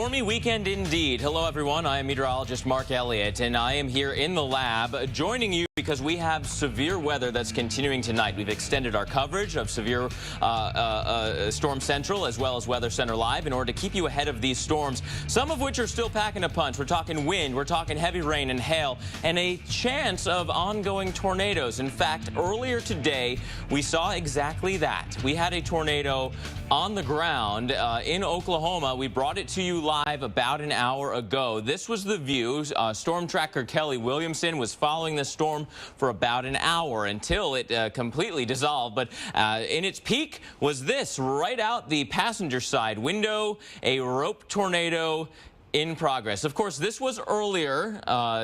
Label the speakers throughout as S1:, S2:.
S1: Stormy weekend indeed. Hello everyone, I am meteorologist Mark Elliott and I am here in the lab joining you because we have severe weather that's continuing tonight. We've extended our coverage of severe Storm Central as well as Weather Center Live in order to keep you ahead of these storms, some of which are still packing a punch. We're talking wind, we're talking heavy rain and hail, and a chance of ongoing tornadoes. In fact, earlier today we saw exactly that. We had a tornado on the ground in Oklahoma. We brought it to you live about an hour ago. This was the view. Storm tracker Kelly Williamson was following the storm for about an hour until it completely dissolved. But in its peak was this right out the passenger side window, a rope tornado in progress. Of course, this was earlier.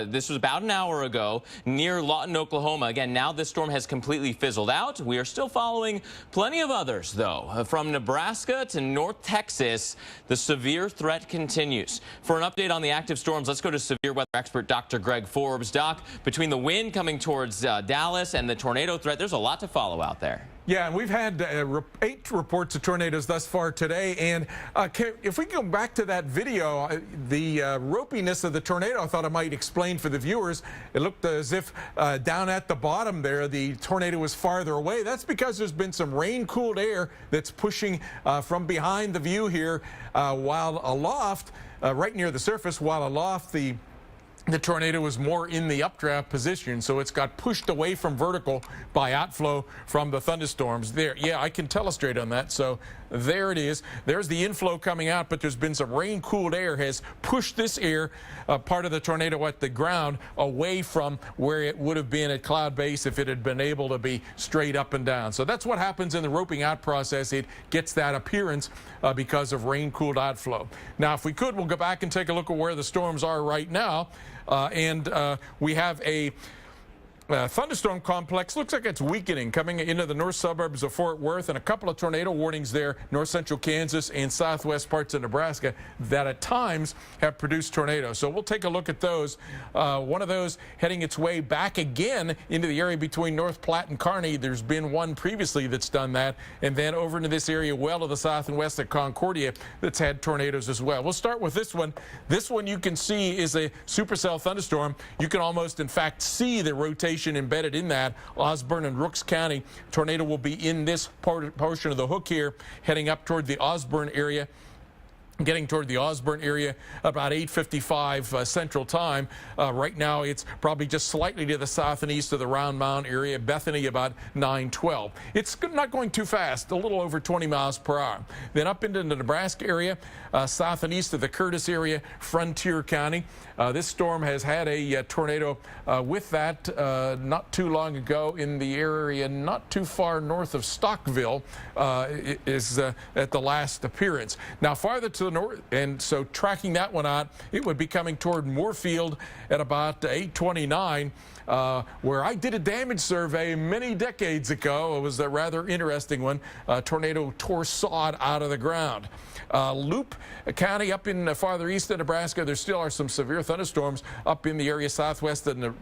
S1: This was about an hour ago near Lawton, Oklahoma. Again, now this storm has completely fizzled out. We are still following plenty of others, though. From Nebraska to North Texas, the severe threat continues. For an update on the active storms, let's go to severe weather expert Dr. Greg Forbes. Doc, between the wind coming towards Dallas and the tornado threat, there's a lot to follow out there.
S2: Yeah, and we've had 8 reports of tornadoes thus far today. And if we go back to that video, the ropiness of the tornado, I thought I might explain for the viewers. It looked as if down at the bottom there, the tornado was farther away. That's because there's been some rain-cooled air that's pushing from behind the view here, while aloft, right near the surface, while aloft, the tornado was more in the updraft position, so it's got pushed away from vertical by outflow from the thunderstorms there. Yeah, I can telestrate on that. So there it is. There's the inflow coming out, but there's been some rain-cooled air has pushed this air, part of the tornado at the ground, away from where it would have been at cloud base if it had been able to be straight up and down. So that's what happens in the roping out process. It gets that appearance because of rain-cooled outflow. Now, if we could, we'll go back and take a look at where the storms are right now. We have a thunderstorm complex. Looks like it's weakening, coming into the north suburbs of Fort Worth, and a couple of tornado warnings there, north central Kansas and southwest parts of Nebraska, that at times have produced tornadoes. So we'll take a look at those. One of those heading its way back again into the area between North Platte and Kearney. There's been one previously that's done that, and then over into this area well to the south and west at Concordia that's had tornadoes as well. We'll start with this one. This one you can see is a supercell thunderstorm. You can almost, in fact, see the rotation embedded in that. Osborne and Rooks County. Tornado will be in this portion of the hook here, heading up toward the Osborne area. Getting toward the Osborne area about 8:55 Central Time. Right now, it's probably just slightly to the south and east of the Round Mound area. Bethany about 9:12. It's not going too fast, a little over 20 miles per hour. Then up into the Nebraska area, south and east of the Curtis area, Frontier County. This storm has had a tornado with that not too long ago in the area not too far north of Stockville is at the last appearance. Now, farther to the north, and so tracking that one out, it would be coming toward Moorfield at about 8:29, where I did a damage survey many decades ago. It was a rather interesting one. Tornado tore sod out of the ground. Loop County up in farther east of Nebraska, there still are some severe thunderstorms up in the area southwest of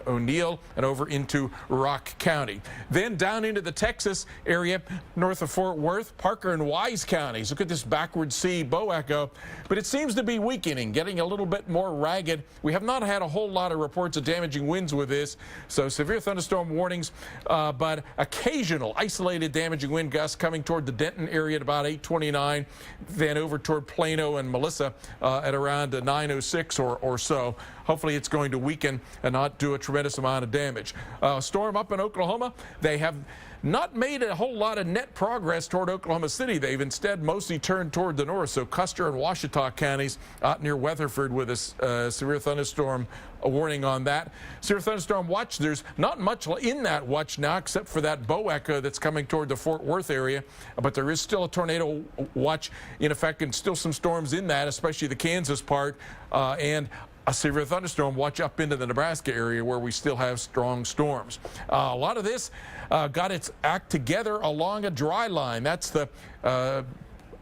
S2: O'Neill and over into Rock County. Then down into the Texas area north of Fort Worth, Parker and Wise counties. Look at this backward C bow echo, but it seems to be weakening, getting a little bit more ragged. We have not had a whole lot of reports of damaging winds with this, so severe thunderstorm warnings, but occasional isolated damaging wind gusts coming toward the Denton area at about 8:29, then over toward Plano and Melissa at around 9:06 or so. Hopefully it's going to weaken and not do a tremendous amount of damage. Storm up in Oklahoma, they have not made a whole lot of net progress toward Oklahoma City. They've instead mostly turned toward the north, so Custer and Washita counties out near Weatherford with a severe thunderstorm warning on that. Severe thunderstorm watch, there's not much in that watch now except for that bow echo that's coming toward the Fort Worth area, but there is still a tornado watch in effect and still some storms in that, especially the Kansas part, and a severe thunderstorm watch up into the Nebraska area where we still have strong storms. A lot of this got its act together along a dry line. That's the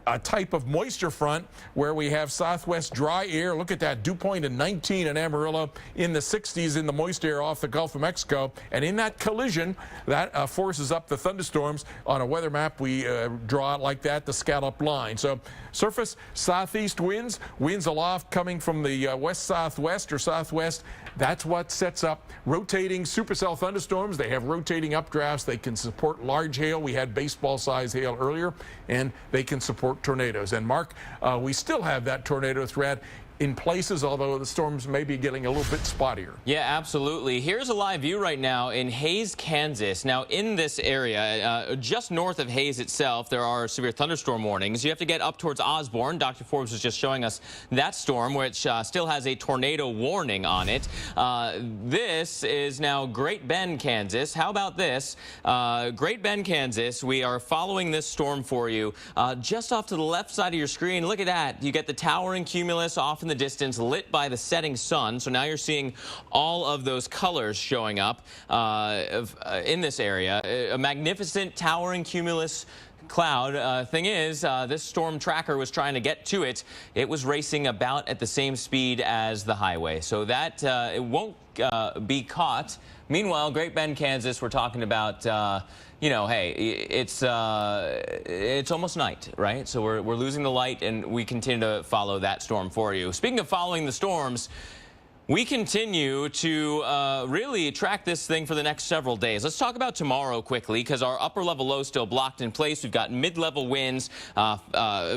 S2: a type of moisture front where we have southwest dry air. Look at that, dew point of 19 in Amarillo, in the 60s in the moist air off the Gulf of Mexico. And in that collision, that forces up the thunderstorms. On a weather map, we draw it like that, the scallop line. So surface southeast winds, winds aloft coming from the west-southwest or southwest. That's what sets up rotating supercell thunderstorms. They have rotating updrafts. They can support large hail. We had baseball-sized hail earlier, and they can support tornadoes. And Mark, we still have that tornado threat in places, although the storms may be getting a little bit spottier.
S1: Yeah, absolutely. Here's a live view right now in Hays, Kansas. Now, in this area, just north of Hays itself, there are severe thunderstorm warnings. You have to get up towards Osborne. Dr. Forbes was just showing us that storm, which still has a tornado warning on it. This is now Great Bend, Kansas. How about this? Great Bend, Kansas. We are following this storm for you. Just off to the left side of your screen, look at that. You get the towering cumulus off in the distance, lit by the setting sun. So now you're seeing all of those colors showing up in this area. A magnificent towering cumulus cloud. Thing is, this storm tracker was trying to get to it. It was racing about at the same speed as the highway. So that it won't be caught. Meanwhile, Great Bend, Kansas, we're talking about you know, hey, it's almost night, right? So we're losing the light, and we continue to follow that storm for you. Speaking of following the storms, we continue to really track this thing for the next several days. Let's talk about tomorrow quickly, because our upper level low is still blocked in place. We've got mid-level winds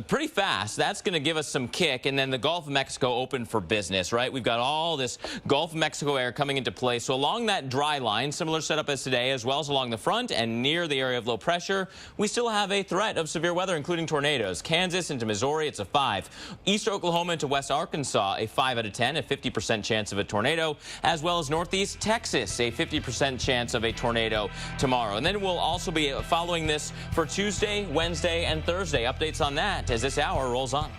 S1: pretty fast. That's going to give us some kick, and then the Gulf of Mexico open for business, right? We've got all this Gulf of Mexico air coming into play. So along that dry line, similar setup as today, as well as along the front and near the area of low pressure, we still have a threat of severe weather, including tornadoes. Kansas into Missouri, it's a 5. East Oklahoma into West Arkansas, a 5 out of 10, a 50% chance of a tornado, as well as northeast Texas, a 50% chance of a tornado tomorrow. And then we'll also be following this for Tuesday, Wednesday, and Thursday. Updates on that as this hour rolls on.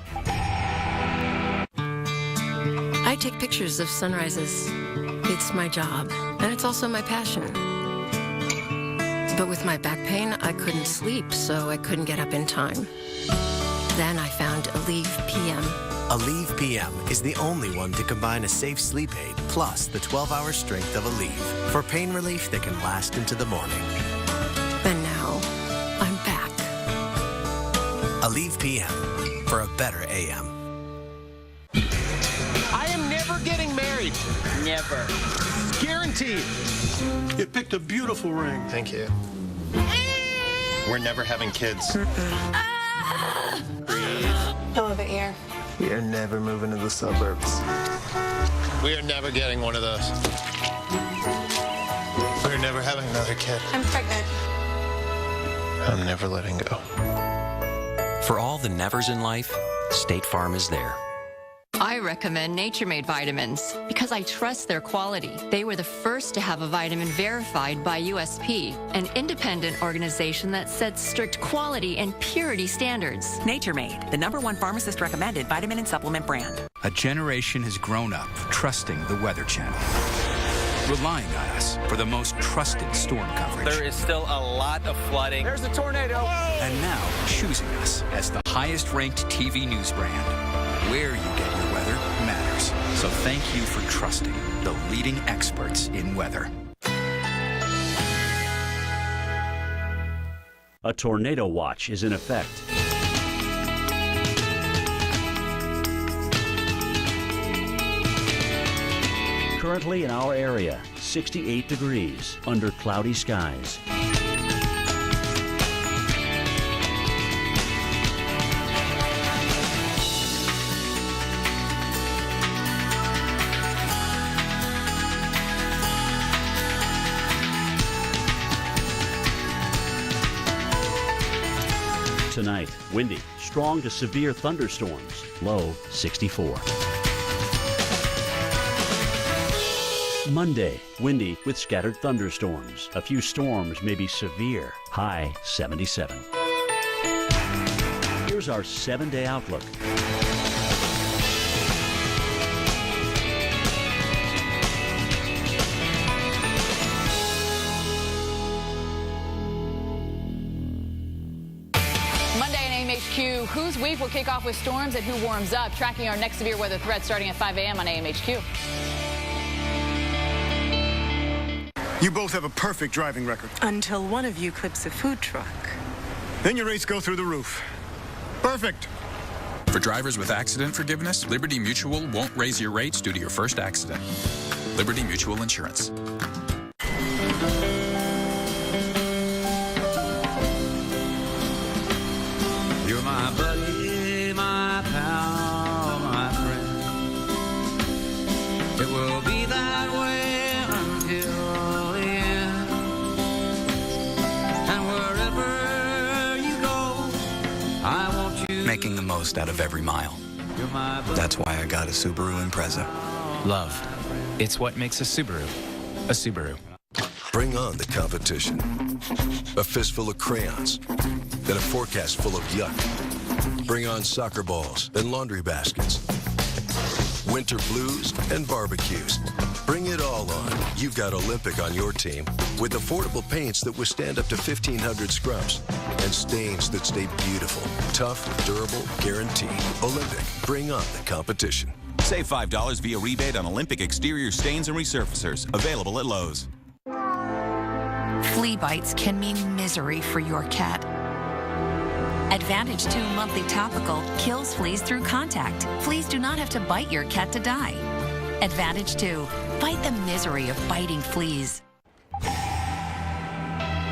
S3: I take pictures of sunrises. It's my job, and it's also my passion. But with my back pain, I couldn't sleep, so I couldn't get up in time. Then I found Aleve PM.
S4: Aleve PM is the only one to combine a safe sleep aid plus the 12-hour strength of Aleve for pain relief that can last into the morning.
S3: And now, I'm back.
S4: Aleve PM for a better AM.
S5: I am never getting married.
S6: Never.
S5: Guaranteed.
S7: You picked a beautiful ring.
S5: Thank you. We're never having kids.
S8: Over here.
S5: We are never moving to the suburbs. We are never getting one of those. We're never having another kid.
S8: I'm pregnant.
S5: I'm never letting go.
S9: For all the nevers in life, State Farm is there.
S10: I recommend Nature Made vitamins because I trust their quality. They were the first to have a vitamin verified by USP, an independent organization that sets strict quality and purity standards.
S11: Nature Made, the #1 pharmacist recommended vitamin and supplement brand.
S12: A generation has grown up trusting the Weather Channel, relying on us for the most trusted storm coverage.
S6: There is still a lot of flooding.
S5: There's a tornado.
S12: And now choosing us as the highest-ranked TV news brand. Where you get your weather matters. So thank you for trusting the leading experts in weather.
S13: A tornado watch is in effect. Currently in our area, 68 degrees under cloudy skies. Tonight, windy, strong to severe thunderstorms, low 64. Monday, windy with scattered thunderstorms. A few storms may be severe, high 77. Here's our 7-day outlook.
S10: Monday in AMHQ, who's
S8: week, we'll kick off with storms and who warms up, tracking our next severe weather threat starting at 5 a.m. on AMHQ.
S14: You both have a perfect driving record.
S15: Until one of you clips a food truck.
S14: Then your rates go through the roof. Perfect.
S16: For drivers with accident forgiveness, Liberty Mutual won't raise your rates due to your first accident. Liberty Mutual Insurance.
S17: You're my buddy, my pal, my friend. It will be that way until the end. And wherever you go, I want you.
S12: Making the most out of every mile. That's why I got a Subaru Impreza.
S9: Love. It's what makes a Subaru a Subaru.
S18: Bring on the competition. A fistful of crayons and a forecast full of yuck. Bring on soccer balls and laundry baskets. Winter blues and barbecues. Bring it all on. You've got Olympic on your team with affordable paints that withstand up to 1,500 scrubs and stains that stay beautiful, tough, durable, guaranteed. Olympic. Bring on the competition.
S19: Save $5 via rebate on Olympic exterior stains and resurfacers. Available at Lowe's.
S20: Flea bites can mean misery for your cat. Advantage 2 monthly topical kills fleas through contact. Fleas do not have to bite your cat to die. Advantage 2. Fight the misery of biting fleas.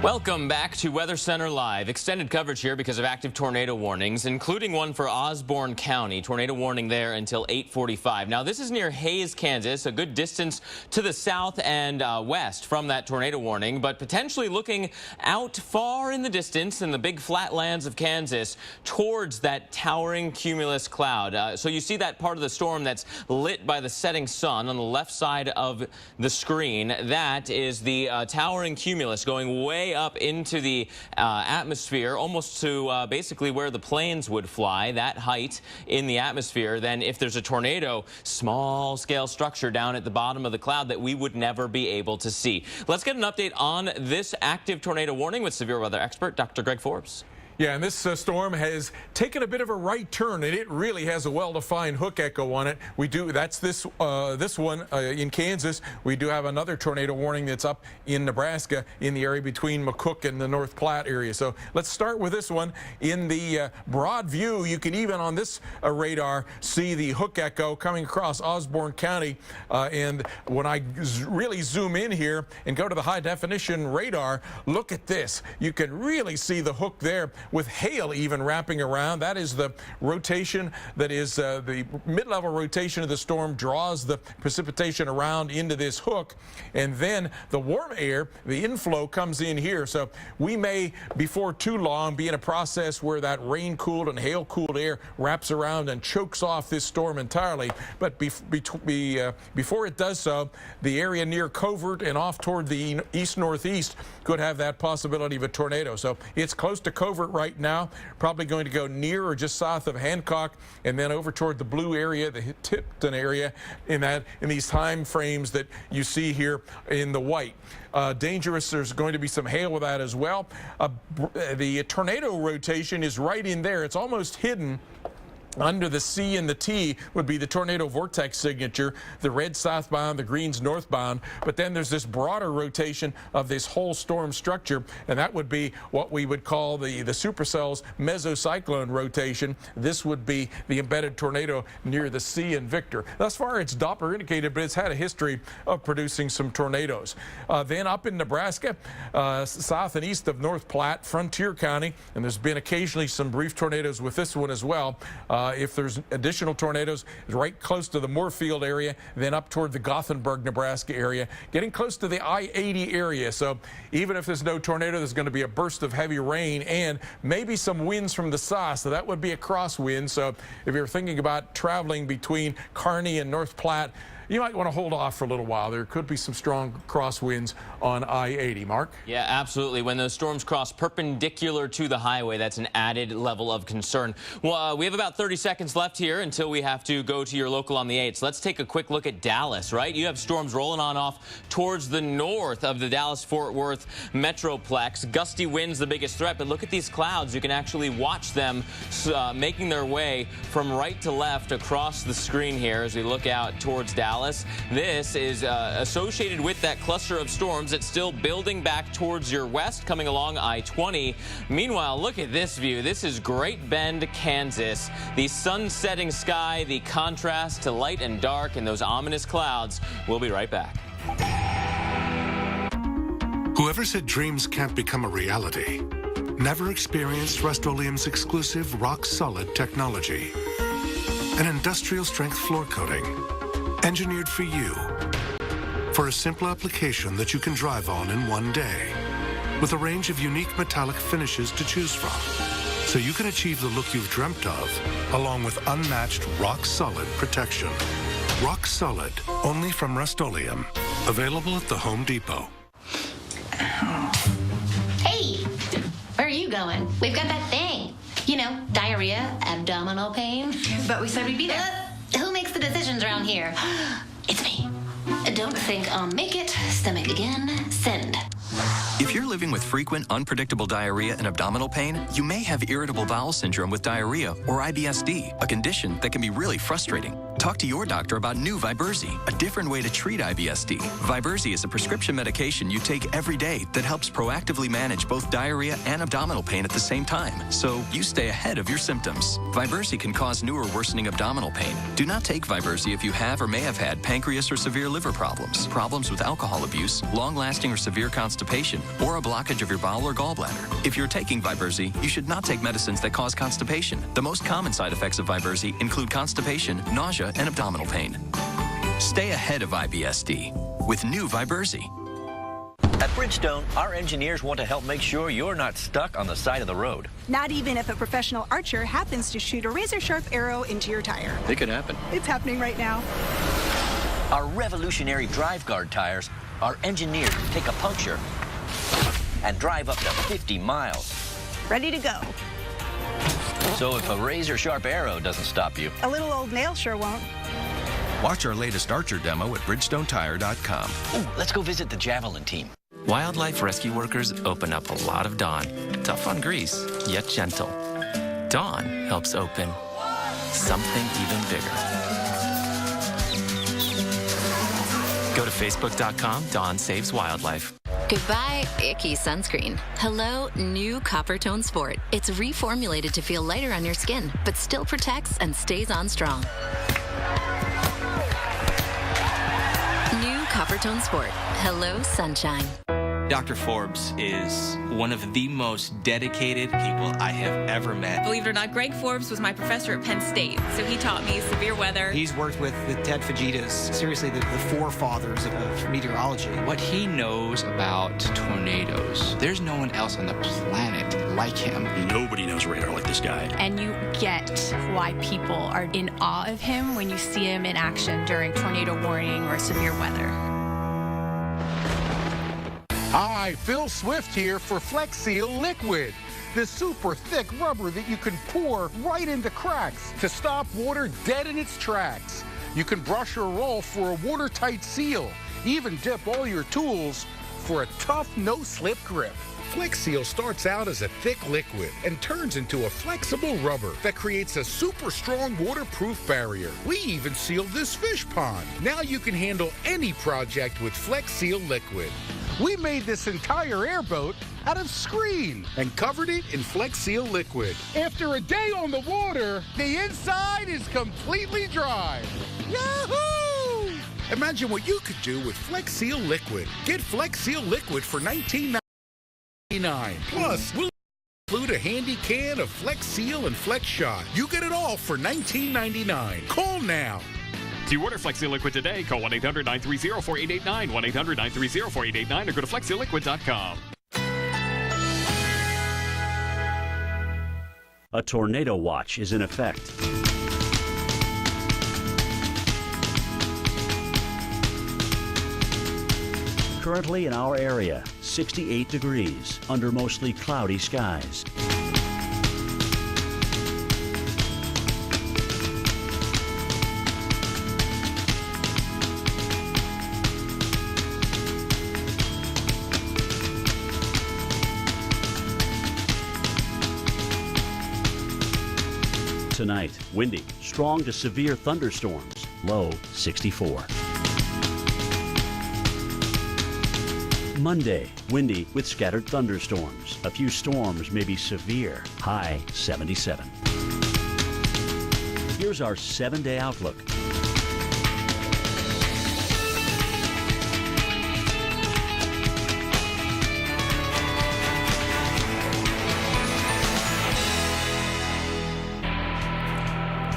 S1: Welcome back to Weather Center Live. Extended coverage here because of active tornado warnings, including one for Osborne County. Tornado warning there until 8:45. Now, this is near Hays, Kansas, a good distance to the south and west from that tornado warning, but potentially looking out far in the distance in the big flatlands of Kansas towards that towering cumulus cloud. So you see that part of the storm that's lit by the setting sun on the left side of the screen. That is the towering cumulus going way up into the atmosphere, almost to basically where the planes would fly, that height in the atmosphere. Then if there's a tornado, small scale structure down at the bottom of the cloud that we would never be able to see. Let's get an update on this active tornado warning with severe weather expert Dr. Greg Forbes.
S2: Yeah, and this storm has taken a bit of a right turn, and it really has a well-defined hook echo on it. That's this one in Kansas. We do have another tornado warning that's up in Nebraska in the area between McCook and the North Platte area. So let's start with this one. In the broad view, you can even on this radar see the hook echo coming across Osborne County. And when I really zoom in here and go to the high-definition radar, look at this. You can really see the hook there, with hail even wrapping around. That is the rotation, that is the mid-level rotation of the storm draws the precipitation around into this hook, and then the warm air, the inflow, comes in here. So we may, before too long, be in a process where that rain-cooled and hail-cooled air wraps around and chokes off this storm entirely. But before it does so, the area near Covert and off toward the east-northeast could have that possibility of a tornado. So it's close to Covert right now, probably going to go near or just south of Hancock, and then over toward the blue area, the Tipton area, in these time frames that you see here in the white. Dangerous. There's going to be some hail with that as well. The tornado rotation is right in there. It's almost hidden. Under the C and the T would be the tornado vortex signature, the red southbound, the greens northbound. But then there's this broader rotation of this whole storm structure, and that would be what we would call the supercell's mesocyclone rotation. This would be the embedded tornado near the C and Victor. Thus far, it's Doppler indicated, but it's had a history of producing some tornadoes. Then up in Nebraska, south and east of North Platte, Frontier County, and there's been occasionally some brief tornadoes with this one as well. If there's additional tornadoes, right close to the Moorfield area, then up toward the Gothenburg, Nebraska area, getting close to the I-80 area. So even if there's no tornado, there's going to be a burst of heavy rain and maybe some winds from the south. So that would be a crosswind. So if you're thinking about traveling between Kearney and North Platte, you might want to hold off for a little while. There could be some strong crosswinds on I-80. Mark?
S1: Yeah, absolutely. When those storms cross perpendicular to the highway, that's an added level of concern. Well, we have about 30 seconds left here until we have to go to your local on the 8th. So let's take a quick look at Dallas, right? You have storms rolling on off towards the north of the Dallas-Fort Worth Metroplex. Gusty winds the biggest threat, but look at these clouds. You can actually watch them making their way from right to left across the screen here as we look out towards Dallas. This is associated with that cluster of storms that's still building back towards your west, coming along I-20. Meanwhile, look at this view. This is Great Bend, Kansas. The sun-setting sky, the contrast to light and dark, and those ominous clouds. We'll be right back.
S21: Whoever said dreams can't become a reality never experienced Rust-Oleum's exclusive rock-solid technology. An industrial-strength floor coating, engineered for you, for a simple application that you can drive on in one day, with a range of unique metallic finishes to choose from, so you can achieve the look you've dreamt of, along with unmatched rock-solid protection. Rock-solid, only from Rust-Oleum, available at the Home Depot.
S22: Hey, where are you going? We've got that thing. You know, diarrhea, abdominal pain.
S23: But we said we'd be there.
S22: Who makes the decisions around here? It's me. Don't think I'll make it. Stomach again. Send.
S9: If you're living with frequent, unpredictable diarrhea and abdominal pain, you may have irritable bowel syndrome with diarrhea or IBS-D, a condition that can be really frustrating. Talk to your doctor about new Viberzi, a different way to treat IBS-D. Viberzi is a prescription medication you take every day that helps proactively manage both diarrhea and abdominal pain at the same time, so you stay ahead of your symptoms. Viberzi can cause new or worsening abdominal pain. Do not take Viberzi if you have or may have had pancreas or severe liver problems, problems with alcohol abuse, long-lasting or severe constipation, or a blockage of your bowel or gallbladder. If you're taking Viberzi, you should not take medicines that cause constipation. The most common side effects of Viberzi include constipation, nausea, and abdominal pain. Stay ahead of IBS-D with new Viberzi.
S24: At Bridgestone, our engineers want to help make sure you're not stuck on the side of the road.
S25: Not even if a professional archer happens to shoot a razor-sharp arrow into your tire.
S24: It could happen.
S25: It's happening right now.
S24: Our revolutionary drive guard tires are engineered to take a puncture and drive up to 50 miles.
S25: Ready to go.
S24: So if a razor-sharp arrow doesn't stop you,
S25: A little old nail sure won't.
S26: Watch our latest Archer demo at BridgestoneTire.com.
S24: ooh, let's go visit the Javelin team.
S27: Wildlife rescue workers open up a lot of Dawn. Tough on grease, yet gentle. Dawn helps open something even bigger. Go to Facebook.com, Dawn Saves Wildlife.
S28: Goodbye, icky sunscreen. Hello, new Copper Tone Sport. It's reformulated to feel lighter on your skin, but still protects and stays on strong. New Copper Tone Sport. Hello, sunshine.
S29: Dr. Forbes is one of the most dedicated people I have ever met.
S30: Believe it or not, Greg Forbes was my professor at Penn State, so he taught me severe weather.
S31: He's worked with the Ted Fajitas, seriously the forefathers of meteorology.
S12: What he knows about tornadoes, there's no one else on the planet like him.
S32: Nobody knows radar like this guy.
S33: And you get why people are in awe of him when you see him in action during tornado warning or severe weather.
S34: Hi, Phil Swift here for Flex Seal Liquid, the super thick rubber that you can pour right into cracks to stop water dead in its tracks. You can brush or roll for a watertight seal, even dip all your tools for a tough no-slip grip. Flex Seal starts out as a thick liquid and turns into a flexible rubber that creates a super strong waterproof barrier. We even sealed this fish pond. Now you can handle any project with Flex Seal Liquid. We made this entire airboat out of screen and covered it in Flex Seal Liquid. After a day on the water, the inside is completely dry. Yahoo! Imagine what you could do with Flex Seal Liquid. Get Flex Seal Liquid for $19.99. Plus, we'll include a handy can of Flex Seal and Flex Shot. You get it all for $19.99. Call now.
S35: To order Flex Seal Liquid today, call 1-800-930-4889, 1-800-930-4889, or go to flexsealliquid.com.
S13: A tornado watch is in effect. Currently in our area, 68 degrees under mostly cloudy skies. Tonight, windy, strong to severe thunderstorms, low 64. Monday, windy with scattered thunderstorms. A few storms may be severe, high 77. Here's our 7-day outlook.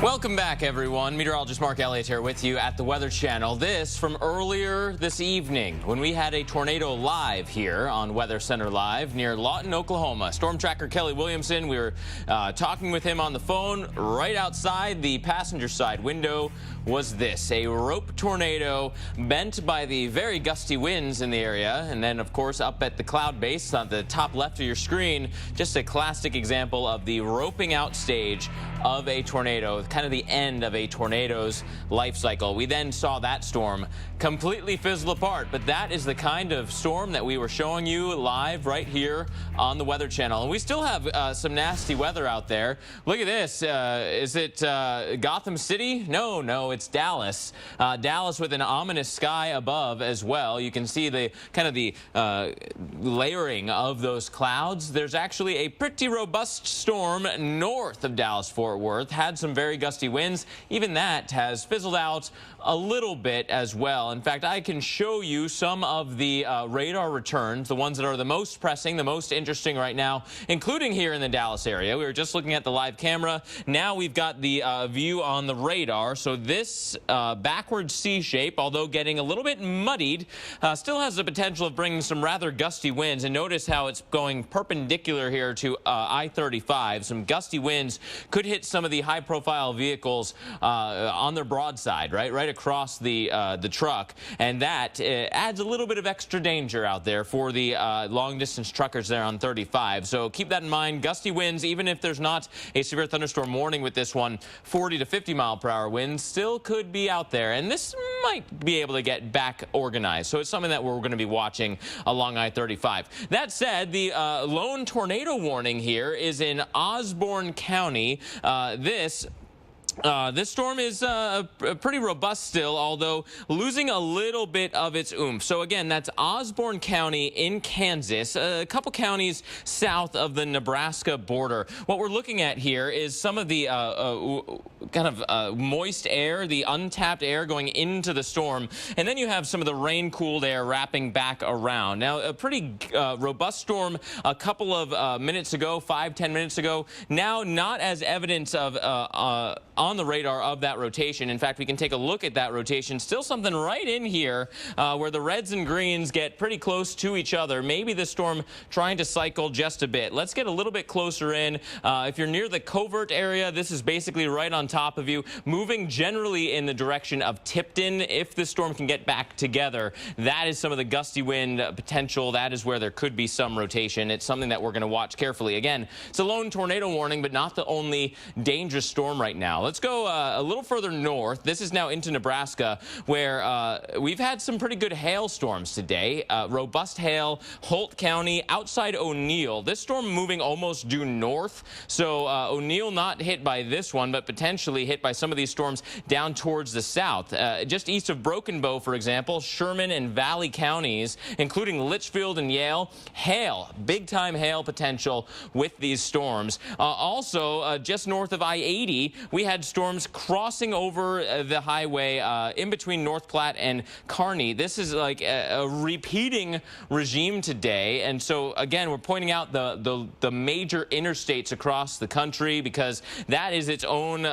S1: Welcome back, everyone. Meteorologist Mark Elliott here with you at the Weather Channel. This from earlier this evening when we had a tornado live here on Weather Center Live near Lawton, Oklahoma. Storm tracker Kelly Williamson, we were talking with him on the phone. Right outside the passenger side window was this, a rope tornado bent by the very gusty winds in the area. And then, of course, up at the cloud base on the top left of your screen, just a classic example of the roping out stage of a tornado, kind of the end of a tornado's life cycle. We then saw that storm completely fizzle apart, but that is the kind of storm that we were showing you live right here on the Weather Channel. And we still have some nasty weather out there. Look at this. Is it Gotham City? No, it's Dallas. Dallas with an ominous sky above as well. You can see the kind of the layering of those clouds. There's actually a pretty robust storm north of Dallas-Fort Worth. Had some very gusty winds. Even that has fizzled out a little bit as well. In fact, I can show you some of the radar returns, the ones that are the most pressing, the most interesting right now, including here in the Dallas area. We were just looking at the live camera. Now we've got the view on the radar. So this backward C shape, although getting a little bit muddied, still has the potential of bringing some rather gusty winds. And notice how it's going perpendicular here to I-35. Some gusty winds could hit some of the high-profile vehicles on their broadside, right across the truck, and that adds a little bit of extra danger out there for the long-distance truckers there on 35. So keep that in mind. Gusty winds, even if there's not a severe thunderstorm warning with this one, 40 to 50 mile per hour winds still could be out there, and this might be able to get back organized. So it's something that we're going to be watching along I-35. That said, the lone tornado warning here is in Osborne County. This storm is pretty robust still, although losing a little bit of its oomph. So again, that's Osborne County in Kansas, a couple counties south of the Nebraska border. What we're looking at here is some of the kind of moist air, the untapped air going into the storm, and then you have some of the rain-cooled air wrapping back around. Now, a pretty robust storm a couple of minutes ago, 5-10 minutes ago. Now, not as evidence of on the radar of that rotation. In fact, we can take a look at that rotation. Still something right in here where the reds and greens get pretty close to each other. Maybe the storm trying to cycle just a bit. Let's get a little bit closer in. If you're near the covert area, this is basically right on top of you, moving generally in the direction of Tipton. If the storm can get back together, that is some of the gusty wind potential. That is where there could be some rotation. It's something that we're going to watch carefully. Again, it's a lone tornado warning, but not the only dangerous storm right now. Let's go a little further north. This is now into Nebraska, where we've had some pretty good hailstorms today. Robust hail, Holt County, outside O'Neill. This storm moving almost due north. So O'Neill not hit by this one, but potentially hit by some of these storms down towards the south. Just east of Broken Bow, for example, Sherman and Valley counties, including Litchfield and Yale. Hail, big-time hail potential with these storms. Also, just north of I-80, we had storms crossing over the highway in between North Platte and Kearney. This is like a repeating regime today, and so again, we're pointing out the major interstates across the country because that is its own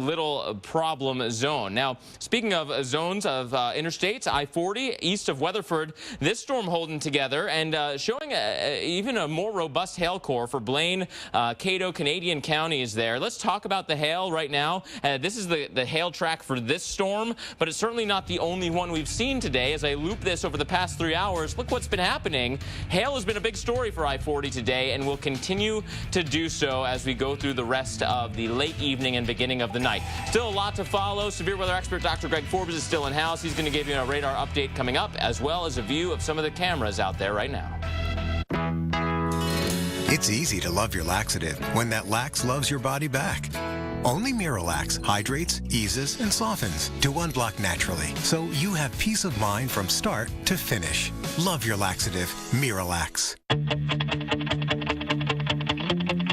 S1: little problem zone. Now, speaking of zones of interstates, I-40 east of Weatherford, this storm holding together and showing even a more robust hail core for Blaine, Cato, Canadian counties there. Let's talk about the hail right now. now. This is the hail track for this storm, but it's certainly not the only one we've seen today. As I loop this over the past 3 hours, look what's been happening. Hail has been a big story for I-40 today and will continue to do so as we go through the rest of the late evening and beginning of the night. Still a lot to follow. Severe weather expert Dr. Greg Forbes is still in-house. He's going to give you a radar update coming up, as well as a view of some of the cameras out there right now.
S3: It's easy to love your laxative when that lax loves your body back. Only Miralax hydrates, eases, and softens to unblock naturally, so you have peace of mind from start to finish. Love your laxative, Miralax.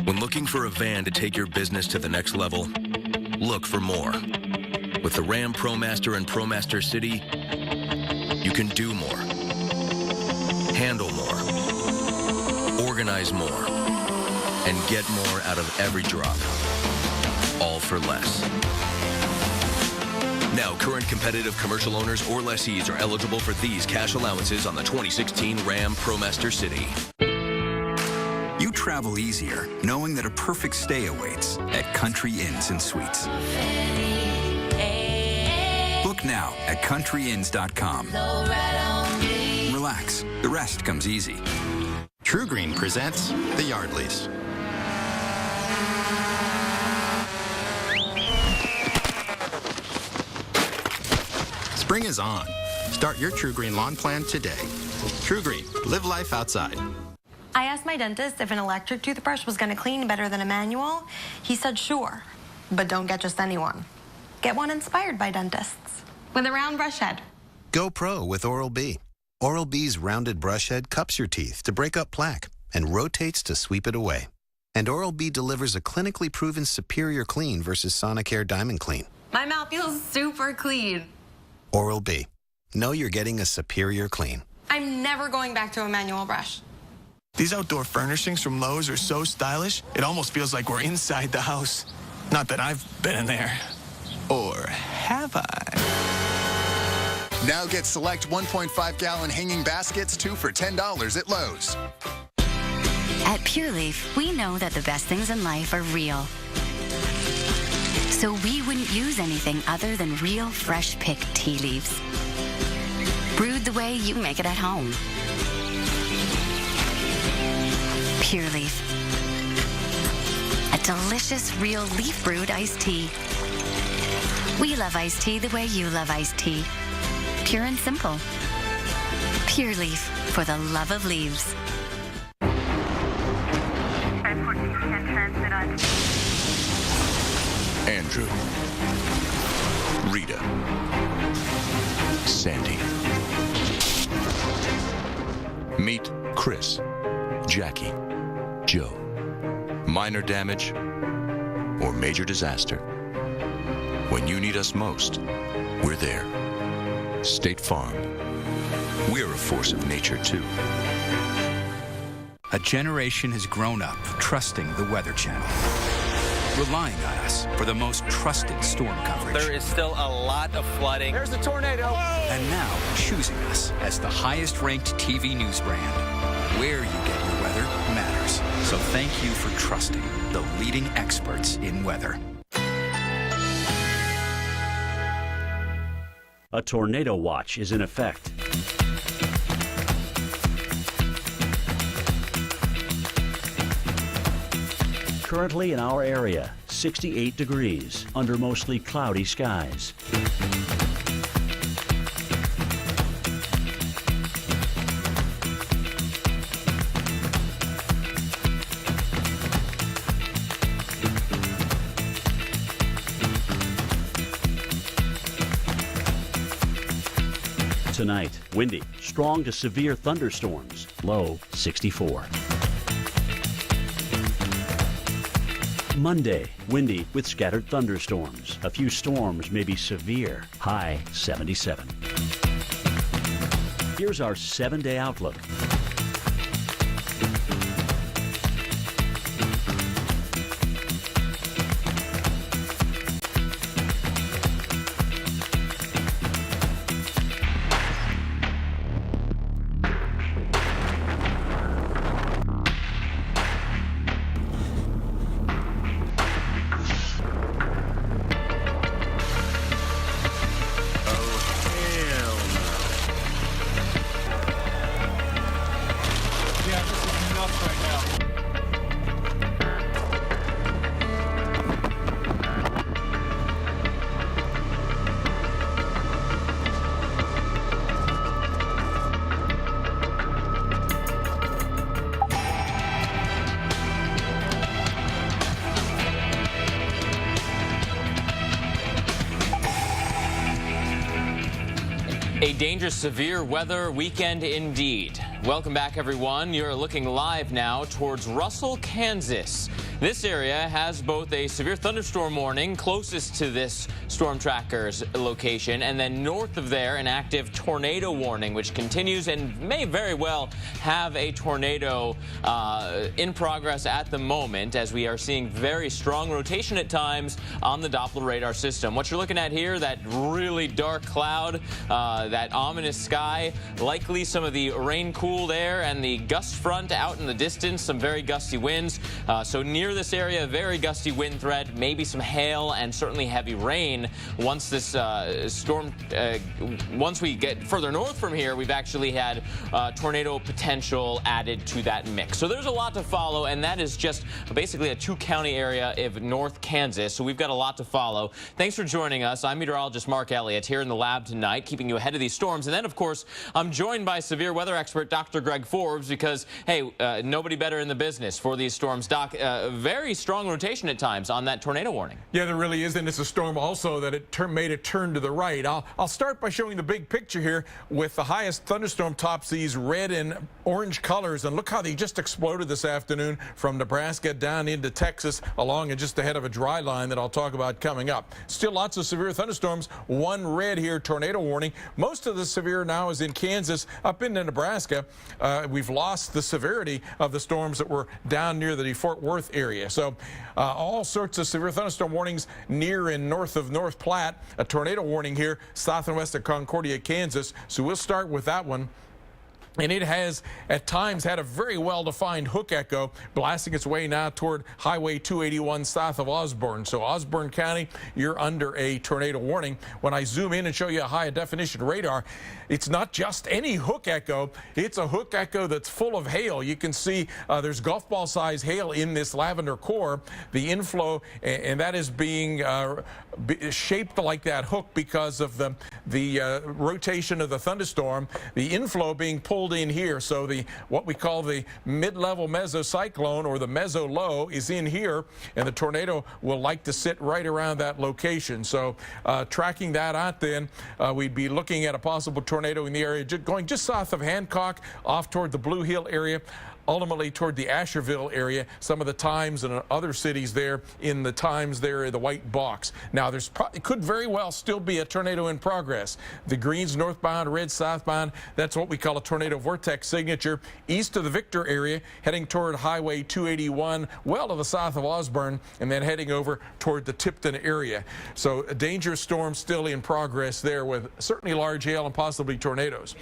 S26: When looking for a van to take your business to the next level, look for more. With the Ram ProMaster and ProMaster City, you can do more, handle more, organize more, and get more out of every drop, all for less. Now, current competitive commercial owners or lessees are eligible for these cash allowances on the 2016 Ram ProMaster City.
S12: You travel easier knowing that a perfect stay awaits at Country Inns and Suites. Book now at countryinns.com. Relax, the rest comes easy.
S4: True Green presents the Yard Lease. Spring is on. Start your True Green lawn plan today. True Green, live life outside.
S5: I asked my dentist if an electric toothbrush was going to clean better than a manual. He said sure, but don't get just anyone. Get one inspired by dentists with a round brush head.
S4: Go pro with Oral-B. Oral-B's rounded brush head cups your teeth to break up plaque and rotates to sweep it away. And Oral-B delivers a clinically proven superior clean versus Sonicare Diamond Clean.
S5: My mouth feels super clean.
S4: Oral-B. Know you're getting a superior clean.
S5: I'm never going back to a manual brush.
S6: These outdoor furnishings from Lowe's are so stylish, it almost feels like we're inside the house. Not that I've been in there. Or have I?
S7: Now get select 1.5-gallon hanging baskets, 2 for $10 at Lowe's.
S8: At Pure Leaf, we know that the best things in life are real. So we wouldn't use anything other than real, fresh-picked tea leaves. Brewed the way you make it at home. Pure Leaf. A delicious, real leaf-brewed iced tea. We love iced tea the way you love iced tea. Pure and simple. Pure Leaf, for the love of leaves.
S26: Andrew, Rita, Sandy. Meet Chris, Jackie, Joe. Minor damage or major disaster. When you need us most, we're there. State Farm. We're a force of nature, too.
S12: A generation has grown up trusting the Weather Channel, relying on us for the most trusted storm coverage.
S29: There is still a lot of flooding.
S31: There's a tornado.
S12: And now choosing us as the highest-ranked TV news brand. Where you get your weather matters. So thank you for trusting the leading experts in weather.
S13: A tornado watch is in effect. Currently in our area, 68 degrees under mostly cloudy skies. Tonight, windy, strong to severe thunderstorms, low 64. Monday, windy with scattered thunderstorms. A few storms may be severe, high 77. Here's our 7-day outlook.
S1: A dangerous, severe weather weekend indeed. Welcome back, everyone. You're looking live now towards Russell, Kansas. This area has both a severe thunderstorm warning closest to this storm tracker's location, and then north of there, an active tornado warning, which continues and may very well have a tornado in progress at the moment, as we are seeing very strong rotation at times on the Doppler radar system. What you're looking at here, that really dark cloud, that ominous sky, likely some of the rain-cooled air and the gust front out in the distance, some very gusty winds. So near this area, very gusty wind threat, maybe some hail and certainly heavy rain. Once this once we get further north from here, we've actually had tornado potential added to that mix. So there's a lot to follow, and that is just basically a two-county area of North Kansas. So we've got a lot to follow. Thanks for joining us. I'm meteorologist Mark Elliott here in the lab tonight, keeping you ahead of these storms. And then, of course, I'm joined by severe weather expert Dr. Greg Forbes because, hey, nobody better in the business for these storms. Doc, very strong rotation at times on that tornado warning.
S2: Yeah, there really is, and it's a storm also that it made a turn to the right. I'll start by showing the big picture here with the highest thunderstorm tops, these red and orange colors, and look how they just exploded this afternoon from Nebraska down into Texas, along and just ahead of a dry line that I'll talk about coming up. Still lots of severe thunderstorms. One red here, tornado warning. Most of the severe now is in Kansas, up into Nebraska. We've lost the severity of the storms that were down near the Fort Worth area. So all sorts of severe thunderstorm warnings near and north of North Platte. A tornado warning here south and west of Concordia, Kansas. So we'll start with that one. And it has, at times, had a very well-defined hook echo, blasting its way now toward Highway 281 south of Osborne. So Osborne County, you're under a tornado warning. When I zoom in and show you a high-definition radar, it's not just any hook echo. It's a hook echo that's full of hail. You can see there's golf ball-size hail in this lavender core. The inflow, and that is being shaped like that hook because of the rotation of the thunderstorm. The inflow being pulled in here, so what we call the mid-level mesocyclone or the meso low is in here, and the tornado will like to sit right around that location. So tracking that out, then we'd be looking at a possible tornado in the area going just south of Hancock, off toward the Blue Hill area, ultimately toward the Asherville area, some of the times and other cities there in the times there, the white box. Now, it could very well still be a tornado in progress. The greens northbound, red southbound, that's what we call a tornado vortex signature. East of the Victor area, heading toward Highway 281, well to the south of Osborne, and then heading over toward the Tipton area. So a dangerous storm still in progress there with certainly large hail and possibly tornadoes.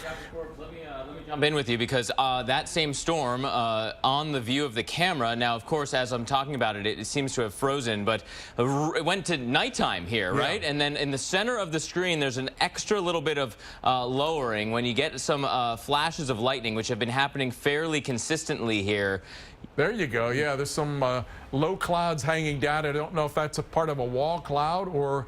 S1: Let me jump in with you because that same storm on the view of the camera, now, of course, as I'm talking about it, it seems to have frozen, but it went to nighttime here, right? And then in the center of the screen, there's an extra little bit of lowering when you get some flashes of lightning, which have been happening fairly consistently here.
S2: There you go. Yeah, there's some low clouds hanging down. I don't know if that's a part of a wall cloud or...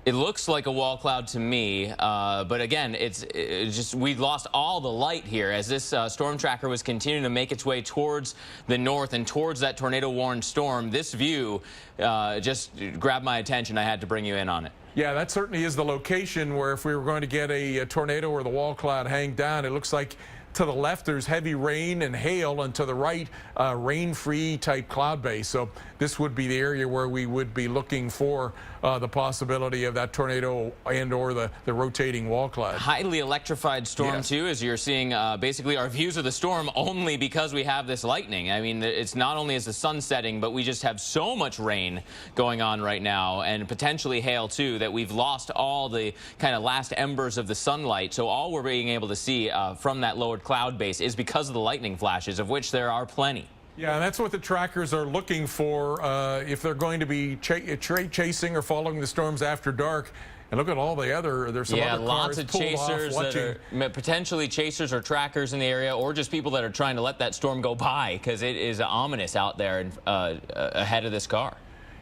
S1: It looks like a wall cloud to me, but again, it's just we lost all the light here as this storm tracker was continuing to make its way towards the north and towards that tornado-warned storm. This view just grabbed my attention. I had to bring you in on it.
S2: Yeah, that certainly is the location where if we were going to get a tornado or the wall cloud hang down, it looks like to the left there's heavy rain and hail, and to the right rain-free type cloud base. So this would be the area where we would be looking for the possibility of that tornado and or the rotating wall cloud.
S1: Highly electrified storm, too, as you're seeing basically our views of the storm only because we have this lightning. I mean, it's not only is the sun setting, but we just have so much rain going on right now, and potentially hail, too, that we've lost all the kind of last embers of the sunlight. So all we're being able to see from that lowered cloud base is because of the lightning flashes, of which there are plenty.
S2: Yeah, that's what the trackers are looking for if they're going to be chasing or following the storms after dark. And look at all the other, there's some other cars
S1: lots of chasers that are potentially chasers or trackers in the area, or just people that are trying to let that storm go by because it is ominous out there ahead of this car.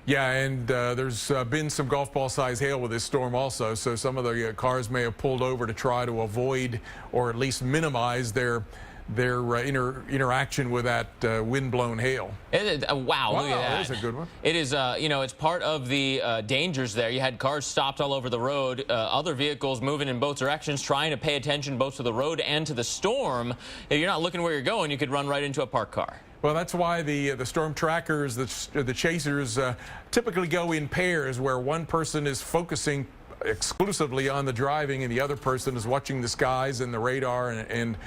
S2: Yeah, and there's been some golf ball size hail with this storm also, so some of the cars may have pulled over to try to avoid or at least minimize their interaction with that wind-blown hail.
S1: Wow, look at that.
S2: That is a good one.
S1: It is, it's part of the dangers there. You had cars stopped all over the road, other vehicles moving in both directions, trying to pay attention both to the road and to the storm. If you're not looking where you're going, you could run right into a parked car.
S2: Well, that's why the storm trackers, the chasers, typically go in pairs, where one person is focusing exclusively on the driving and the other person is watching the skies and the radar and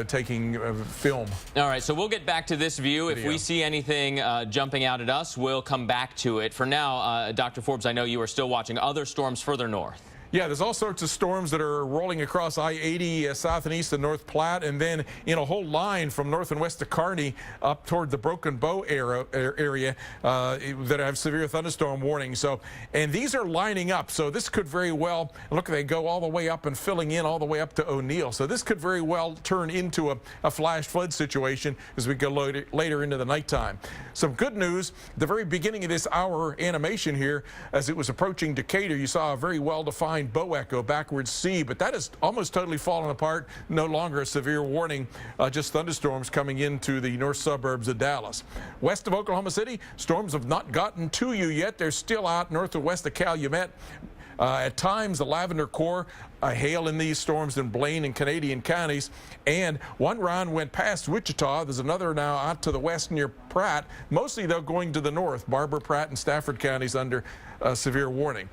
S2: taking film.
S1: All right, so we'll get back to this view. If we see anything jumping out at us, we'll come back to it. For now, Dr. Forbes, I know you are still watching other storms further north.
S2: Yeah, there's all sorts of storms that are rolling across I-80 south and east of North Platte, and then in a whole line from north and west of Kearney up toward the Broken Bow area that have severe thunderstorm warnings. So, and these are lining up. So this could very well, look, they go all the way up and filling in all the way up to O'Neill. So this could very well turn into a flash flood situation as we go later into the nighttime. Some good news, the very beginning of this hour animation here, as it was approaching Decatur, you saw a very well-defined bow echo backwards C, but that has almost totally fallen apart. No longer a severe warning, just thunderstorms coming into the north suburbs of Dallas. West of Oklahoma City, storms have not gotten to you yet. They're still out north and west of Calumet. At times, the Lavender Core, hail in these storms in Blaine and Canadian counties, and one round went past Wichita. There's another now out to the west near Pratt, mostly though going to the north. Barber, Pratt, and Stafford counties under severe warning.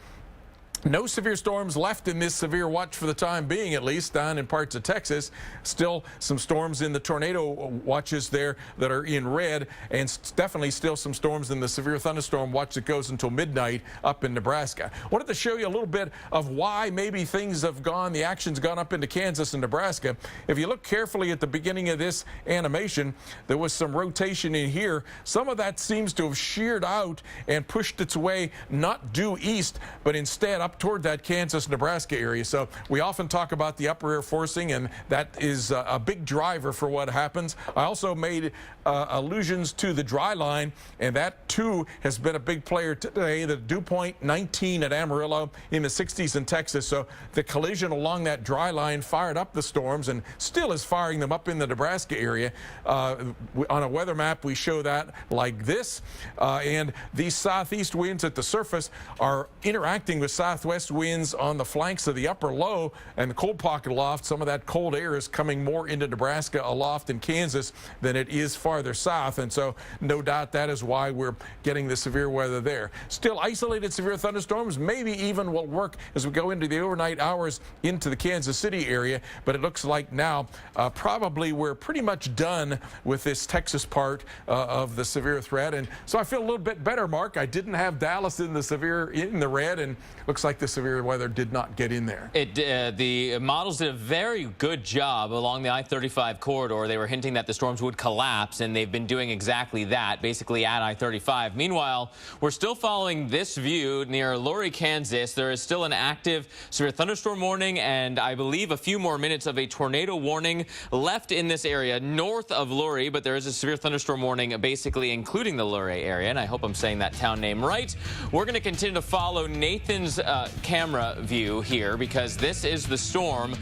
S2: No severe storms left in this severe watch for the time being, at least down in parts of Texas. Still some storms in the tornado watches there that are in red, and definitely still some storms in the severe thunderstorm watch that goes until midnight up in Nebraska. Wanted to show you a little bit of why maybe things have gone, the action's gone up into Kansas and Nebraska. If you look carefully at the beginning of this animation, there was some rotation in here. Some of that seems to have sheared out and pushed its way not due east, but instead up toward that Kansas-Nebraska area. So we often talk about the upper air forcing, and that is a big driver for what happens. I also made allusions to the dry line, and that too has been a big player today. The dew point 19 at Amarillo, in the 60s in Texas. So the collision along that dry line fired up the storms and still is firing them up in the Nebraska area. On a weather map, we show that like this, and these southeast winds at the surface are interacting with southwest winds on the flanks of the upper low and the cold pocket aloft. Some of that cold air is coming more into Nebraska aloft in Kansas than it is farther south, and so no doubt that is why we're getting the severe weather there. Still isolated severe thunderstorms maybe even will work as we go into the overnight hours into the Kansas City area, but it looks like now probably we're pretty much done with this Texas part of the severe threat, and so I feel a little bit better, Mark. I didn't have Dallas in the red, and looks like the severe weather did not get in there.
S1: The models did a very good job along the I-35 corridor. They were hinting that the storms would collapse, and they've been doing exactly that, basically at I-35. Meanwhile, we're still following this view near Lurie, Kansas. There is still an active severe thunderstorm warning, and I believe a few more minutes of a tornado warning left in this area north of Lurie, but there is a severe thunderstorm warning basically including the Lurie area, and I hope I'm saying that town name right. We're going to continue to follow Nathan's camera view here, because this is the storm.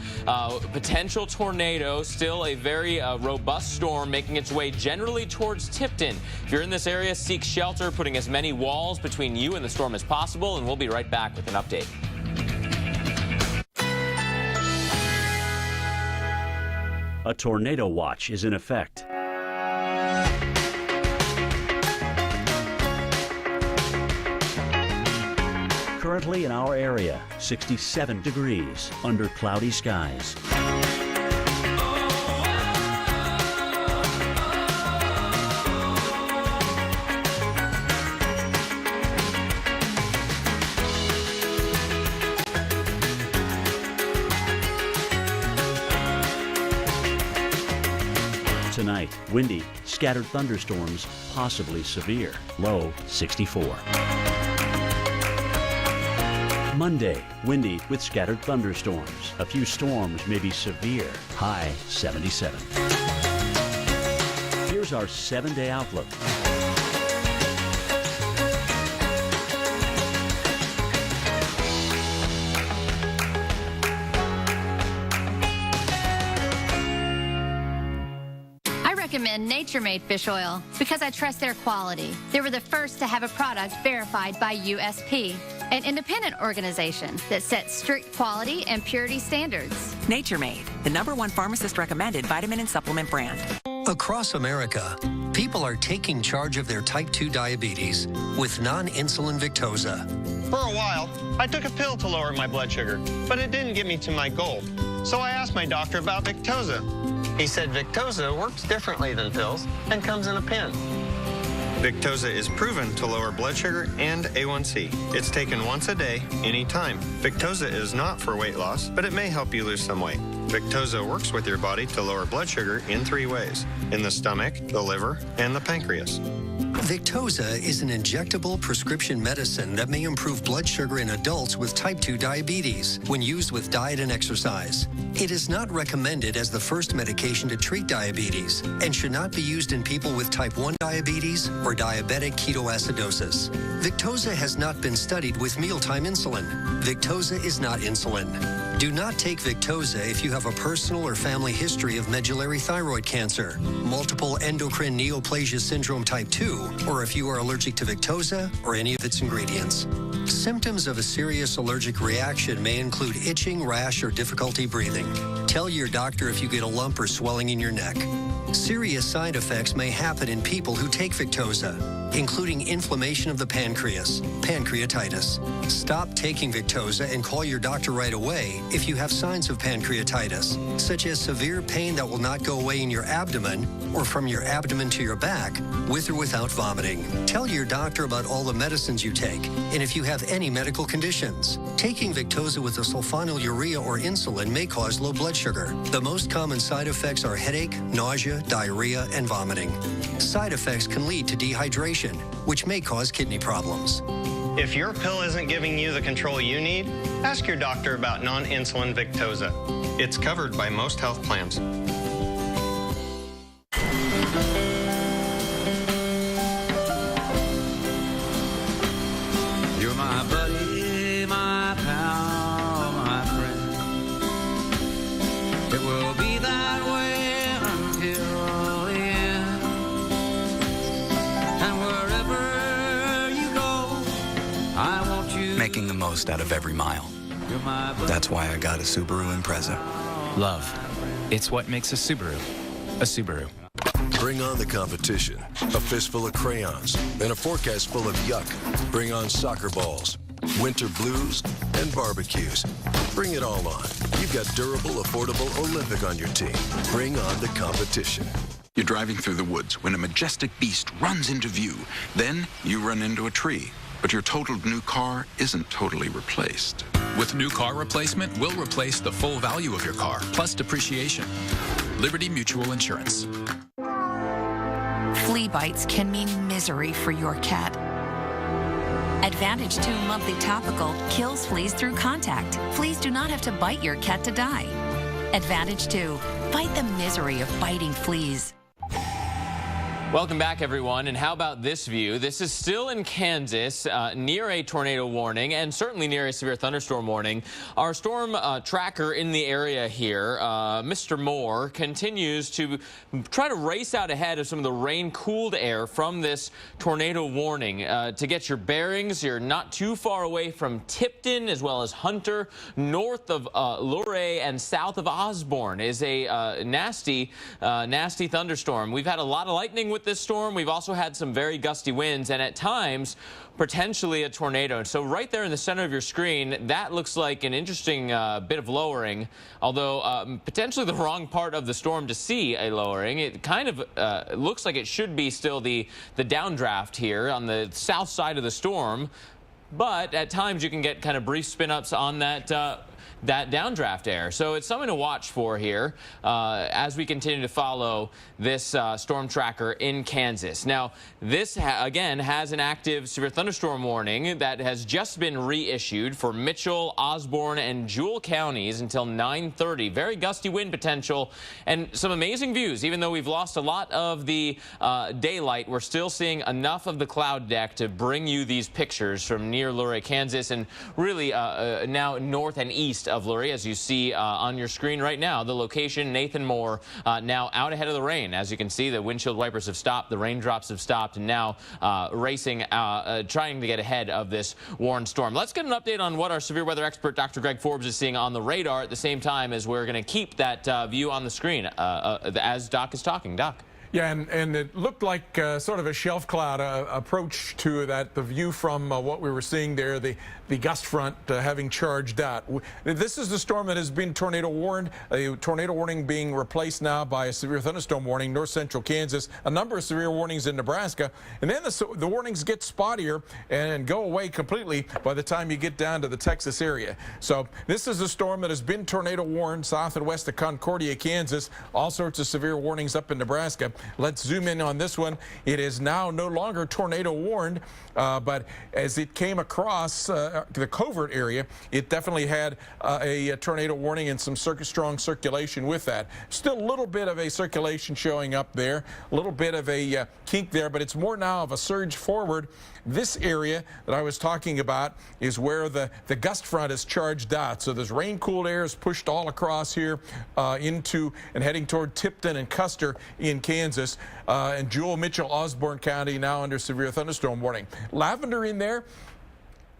S1: Potential tornado, still a very robust storm making its way generally towards Tipton. If you're in this area, seek shelter, putting as many walls between you and the storm as possible, and we'll be right back with an update.
S13: A tornado watch is in effect. Currently in our area, 67 degrees under cloudy skies. Tonight, windy, scattered thunderstorms, possibly severe. Low 64. Monday, windy with scattered thunderstorms. A few storms may be severe. High 77. Here's our 7-day outlook.
S9: recommend Nature Made fish oil because I trust their quality. They were the first to have a product verified by USP, an independent organization that sets strict quality and purity standards.
S10: Nature Made, the #1 pharmacist-recommended vitamin and supplement brand.
S11: Across America, people are taking charge of their type 2 diabetes with non-insulin Victoza.
S14: For a while, I took a pill to lower my blood sugar, but it didn't get me to my goal. So I asked my doctor about Victoza. He said Victoza works differently than pills and comes in a pen. Victoza is proven to lower blood sugar and A1C. It's taken once a day, anytime. Victoza is not for weight loss, but it may help you lose some weight. Victoza works with your body to lower blood sugar in 3 ways: in the stomach, the liver, and the pancreas.
S11: Victoza is an injectable prescription medicine that may improve blood sugar in adults with type 2 diabetes when used with diet and exercise. It is not recommended as the first medication to treat diabetes and should not be used in people with type 1 diabetes or diabetic ketoacidosis. Victoza has not been studied with mealtime insulin. Victoza is not insulin. Do not take Victoza if you have a personal or family history of medullary thyroid cancer, multiple endocrine neoplasia syndrome type 2, or if you are allergic to Victoza or any of its ingredients. Symptoms of a serious allergic reaction may include itching, rash, or difficulty breathing. Tell your doctor if you get a lump or swelling in your neck. Serious side effects may happen in people who take Victoza, including inflammation of the pancreas, pancreatitis. Stop taking Victoza and call your doctor right away if you have signs of pancreatitis, such as severe pain that will not go away in your abdomen or from your abdomen to your back, with or without vomiting. Tell your doctor about all the medicines you take and if you have any medical conditions. Taking Victoza with a sulfonylurea or insulin may cause low blood sugar. The most common side effects are headache, nausea, diarrhea, and vomiting. Side effects can lead to dehydration, which may cause kidney problems.
S14: If your pill isn't giving you the control you need, ask your doctor about non-insulin Victoza. It's covered by most health plans.
S15: You're my buddy, my pal, my friend. It will be that way until the end. And wherever you go, I want you.
S12: Making the most out of every mile. That's why I got a Subaru Impreza.
S27: Love. It's what makes a Subaru a Subaru.
S16: Bring on the competition. A fistful of crayons and a forecast full of yuck. Bring on soccer balls, winter blues, and barbecues. Bring it all on. You've got durable, affordable Olympic on your team. Bring on the competition.
S17: You're driving through the woods when a majestic beast runs into view. Then you run into a tree. But your totaled new car isn't totally replaced.
S18: With new car replacement, we'll replace the full value of your car, plus depreciation. Liberty Mutual Insurance.
S19: Flea bites can mean misery for your cat. Advantage 2 Monthly Topical kills fleas through contact. Fleas do not have to bite your cat to die. Advantage 2. Fight the misery of biting fleas.
S1: Welcome back, everyone. And how about this view? This is still in Kansas, near a tornado warning and certainly near a severe thunderstorm warning. Our storm tracker in the area here, Mr. Moore, continues to try to race out ahead of some of the rain-cooled air from this tornado warning. To get your bearings, you're not too far away from Tipton as well as Hunter. North of Luray and south of Osborne is a nasty thunderstorm. We've had a lot of lightning with this storm. We've also had some very gusty winds and at times potentially a tornado. And so right there in the center of your screen, that looks like an interesting bit of lowering, although potentially the wrong part of the storm to see a lowering. It kind of looks like it should be still the downdraft here on the south side of the storm, but at times you can get kind of brief spin-ups on that downdraft air. So it's something to watch for here as we continue to follow this storm tracker in Kansas. Now, this, again, has an active severe thunderstorm warning that has just been reissued for Mitchell, Osborne, and Jewell counties until 9:30. Very gusty wind potential and some amazing views. Even though we've lost a lot of the daylight, we're still seeing enough of the cloud deck to bring you these pictures from near Luray, Kansas, and really now north and east east of Lurie. As you see on your screen right now, the location, Nathan Moore, now out ahead of the rain. As you can see, the windshield wipers have stopped, the raindrops have stopped, and now racing, trying to get ahead of this Warren storm. Let's get an update on what our severe weather expert, Dr. Greg Forbes, is seeing on the radar at the same time as we're going to keep that view on the screen as Doc is talking. Doc.
S2: Yeah, and it looked like sort of a shelf cloud approach to that, the view from what we were seeing there, the gust front having charged out. This is the storm that has been tornado warned, a tornado warning being replaced now by a severe thunderstorm warning, north central Kansas, a number of severe warnings in Nebraska, and then the warnings get spottier and go away completely by the time you get down to the Texas area. So this is a storm that has been tornado warned south and west of Concordia, Kansas, all sorts of severe warnings up in Nebraska. Let's zoom in on this one. It is now no longer tornado warned, but as it came across the covert area, it definitely had a tornado warning and some strong circulation with that. Still a little bit of a circulation showing up there, a little bit of a kink there, but it's more now of a surge forward. This area that I was talking about is where the gust front is charged out. So there's rain-cooled air is pushed all across here into and heading toward Tipton and Custer in Kansas. And Jewell, Mitchell, Osborne County now under severe thunderstorm warning. Lavender in there.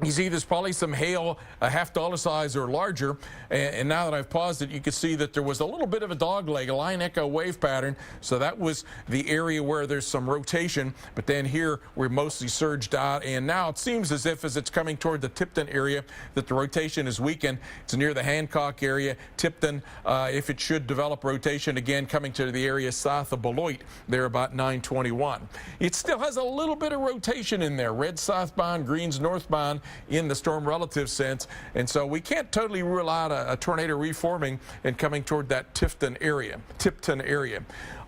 S2: You see there's probably some hail, a $half size or larger, and now that I've paused it, you can see that there was a little bit of a dog leg, a line echo wave pattern, so that was the area where there's some rotation, but then here we're mostly surged out, and now it seems as if as it's coming toward the Tipton area that the rotation is weakened. It's near the Hancock area. Tipton, if it should develop rotation again, coming to the area south of Beloit, there about 921. It still has a little bit of rotation in there, red southbound, greens northbound, in the storm relative sense, and so we can't totally rule out a tornado reforming and coming toward that Tipton area.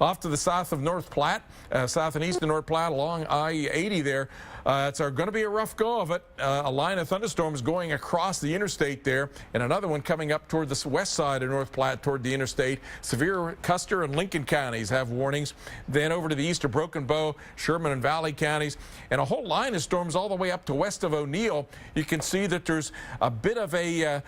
S2: Off to the south of North Platte, south and east of North Platte along I-80 there, it's going to be a rough go of it. A line of thunderstorms going across the interstate there, and another one coming up toward the west side of North Platte toward the interstate. Severe Custer and Lincoln counties have warnings. Then over to the east of Broken Bow, Sherman and Valley counties, and a whole line of storms all the way up to west of O'Neill. You can see that there's a bit of a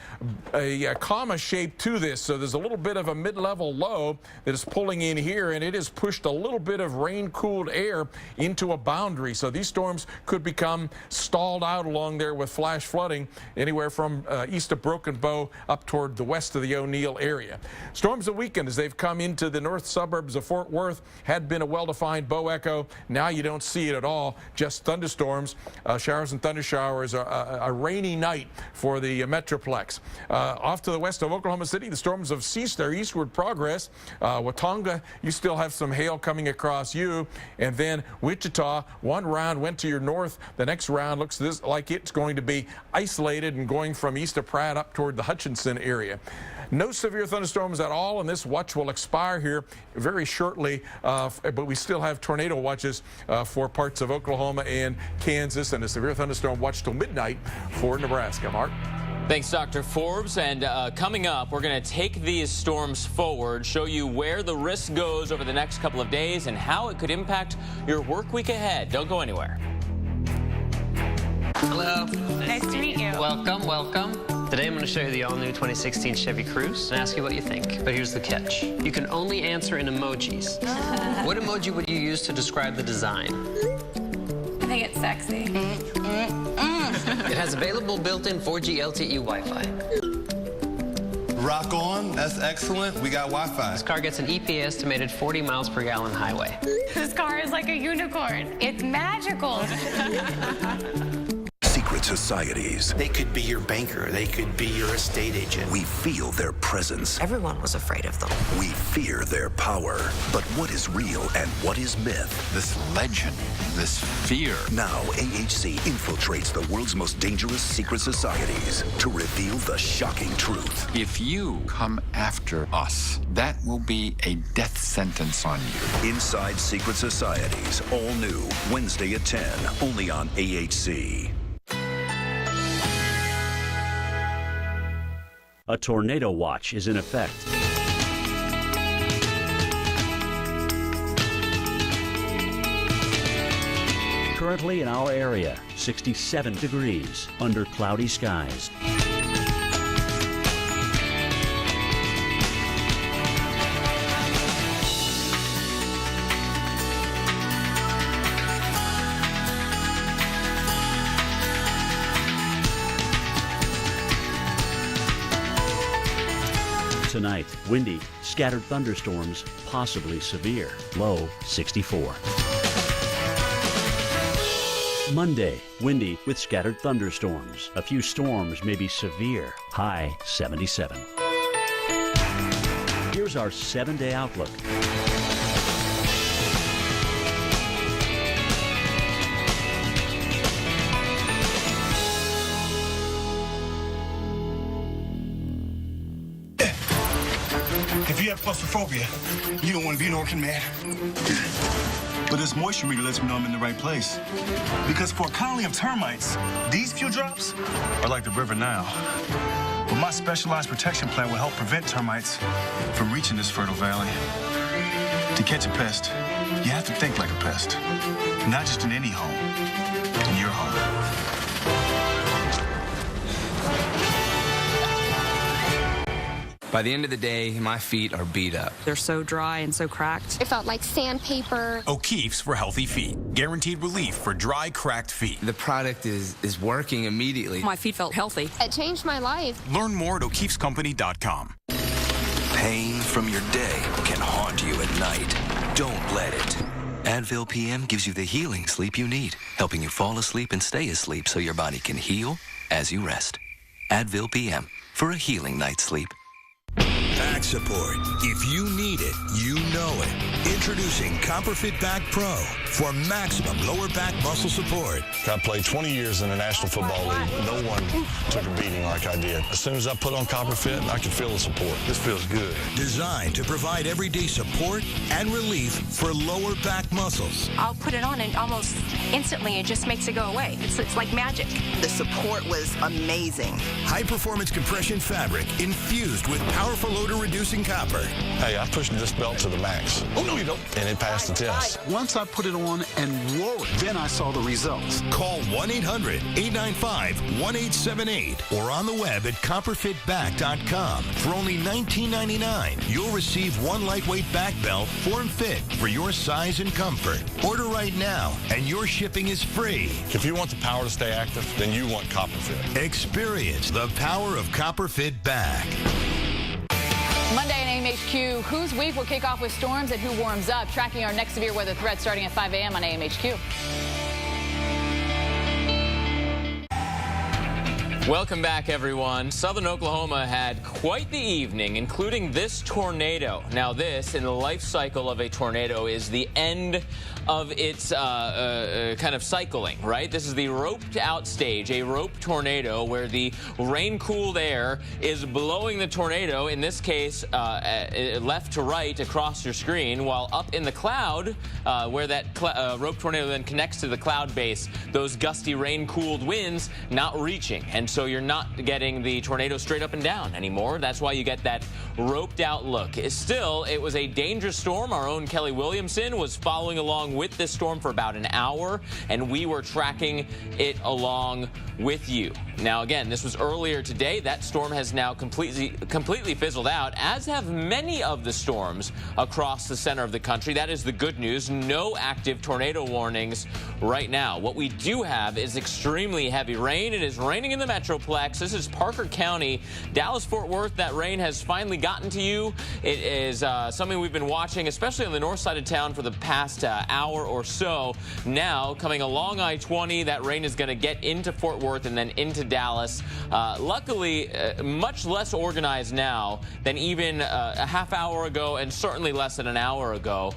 S2: comma shape to this, so there's a little bit of a mid-level low that is pulling in here, and it has pushed a little bit of rain-cooled air into a boundary. So these storms could become stalled out along there with flash flooding anywhere from east of Broken Bow up toward the west of the O'Neill area. Storms that weakened as they've come into the north suburbs of Fort Worth. Had been a well-defined bow echo. Now you don't see it at all, just thunderstorms, showers and thunder showers, a rainy night for the Metroplex. Off to the west of Oklahoma City, the storms have ceased their eastward progress. Watonga, you still have some hail coming across you, and then Wichita, one round went to your north. The next round looks like it's going to be isolated and going from east of Pratt up toward the Hutchinson area. No severe thunderstorms at all, and this watch will expire here very shortly, but we still have tornado watches for parts of Oklahoma and Kansas, and a severe thunderstorm watch till midnight for Nebraska. Mark?
S1: Thanks, Dr. Forbes. And coming up, we're going to take these storms forward, show you where the risk goes over the next couple of days and how it could impact your work week ahead. Don't go anywhere.
S3: Hello. Nice to meet you. Welcome, welcome. Today I'm going to show you the all-new 2016 Chevy Cruze and ask you what you think. But here's the catch. You can only answer in emojis. What emoji would you use to describe the design?
S4: I think it's sexy.
S3: It has available built-in 4G LTE Wi-Fi.
S5: Rock on. That's excellent. We got Wi-Fi.
S3: This car gets an EPA estimated 40 miles per gallon highway.
S4: This car is like a unicorn. It's magical.
S20: Secret societies.
S21: They could be your banker. They could be your estate agent.
S20: We feel their presence.
S10: Everyone was afraid of them.
S20: We fear their power. But what is real and what is myth?
S17: This legend, this fear.
S20: Now AHC infiltrates the world's most dangerous secret societies to reveal the shocking truth.
S17: If you come after us, that will be a death sentence on you.
S20: Inside Secret Societies, all new, Wednesday at 10, only on AHC.
S13: A tornado watch is in effect. Currently in our area, 67 degrees under cloudy skies. Tonight, windy, scattered thunderstorms, possibly severe. Low 64. Monday, windy with scattered thunderstorms. A few storms may be severe. High 77. Here's our 7-day outlook.
S6: If you have claustrophobia, you don't want to be an orkin man. But this moisture meter lets me know I'm in the right place. Because for a colony of termites, these few drops are like the River Nile. But my specialized protection plan will help prevent termites from reaching this fertile valley. To catch a pest, you have to think like a pest. Not just in any home, in your home.
S7: By the end of the day, my feet are beat up.
S10: They're so dry and so cracked.
S8: It felt like sandpaper.
S22: O'Keeffe's for healthy feet. Guaranteed relief for dry, cracked feet.
S7: The product is working immediately.
S10: My feet felt healthy.
S8: It changed my life.
S22: Learn more at O'Keeffe'sCompany.com.
S20: Pain from your day can haunt you at night. Don't let it. Advil PM gives you the healing sleep you need, helping you fall asleep and stay asleep so your body can heal as you rest. Advil PM for a healing night's sleep.
S23: Back support. If you need it, you know it. Introducing CopperFit Back Pro for maximum lower back muscle support.
S24: I played 20 years in the National Football League. No one took a beating like I did. As soon as I put on CopperFit, I could feel the support. This feels good.
S23: Designed to provide everyday support and relief for lower back muscles.
S25: I'll put it on and almost instantly it just makes it go away. It's like magic.
S26: The support was amazing.
S23: High-performance compression fabric infused with powerful odor-reducing copper.
S24: Hey, I pushed this belt to the max.
S23: Oh, no, you don't.
S24: And it passed the test.
S28: Once I put it on and wore it, then I saw the results.
S23: Call 1-800-895-1878 or on the web at copperfitback.com. For only $19.99, you'll receive one lightweight back belt, form fit for your size and comfort. Order right now, and your shipping is free.
S24: If you want the power to stay active, then you want CopperFit.
S23: Experience the power of CopperFit Back.
S25: Monday in AMHQ, whose week will kick off with storms and who warms up? Tracking our next severe weather threat starting at 5 a.m. on AMHQ.
S1: Welcome back, everyone. Southern Oklahoma had quite the evening, including this tornado. Now, this, in the life cycle of a tornado, is the end of its kind of cycling, right? This is the roped out stage, a rope tornado where the rain-cooled air is blowing the tornado, in this case, left to right across your screen, while up in the cloud, where that rope tornado then connects to the cloud base, those gusty rain-cooled winds not reaching. And so you're not getting the tornado straight up and down anymore. That's why you get that roped out look. Still, it was a dangerous storm. Our own Kelly Williamson was following along with this storm for about an hour, and we were tracking it along with you. Now, again, this was earlier today. That storm has now completely fizzled out, as have many of the storms across the center of the country. That is the good news. No active tornado warnings right now. What we do have is extremely heavy rain. It is raining in the Metroplex. This is Parker County, Dallas-Fort Worth. That rain has finally gotten to you. It is something we've been watching, especially on the north side of town, for the past hour or so. Now, coming along I-20, that rain is going to get into Fort Worth and then into Dallas. Luckily, much less organized now than even a half hour ago, and certainly less than an hour ago.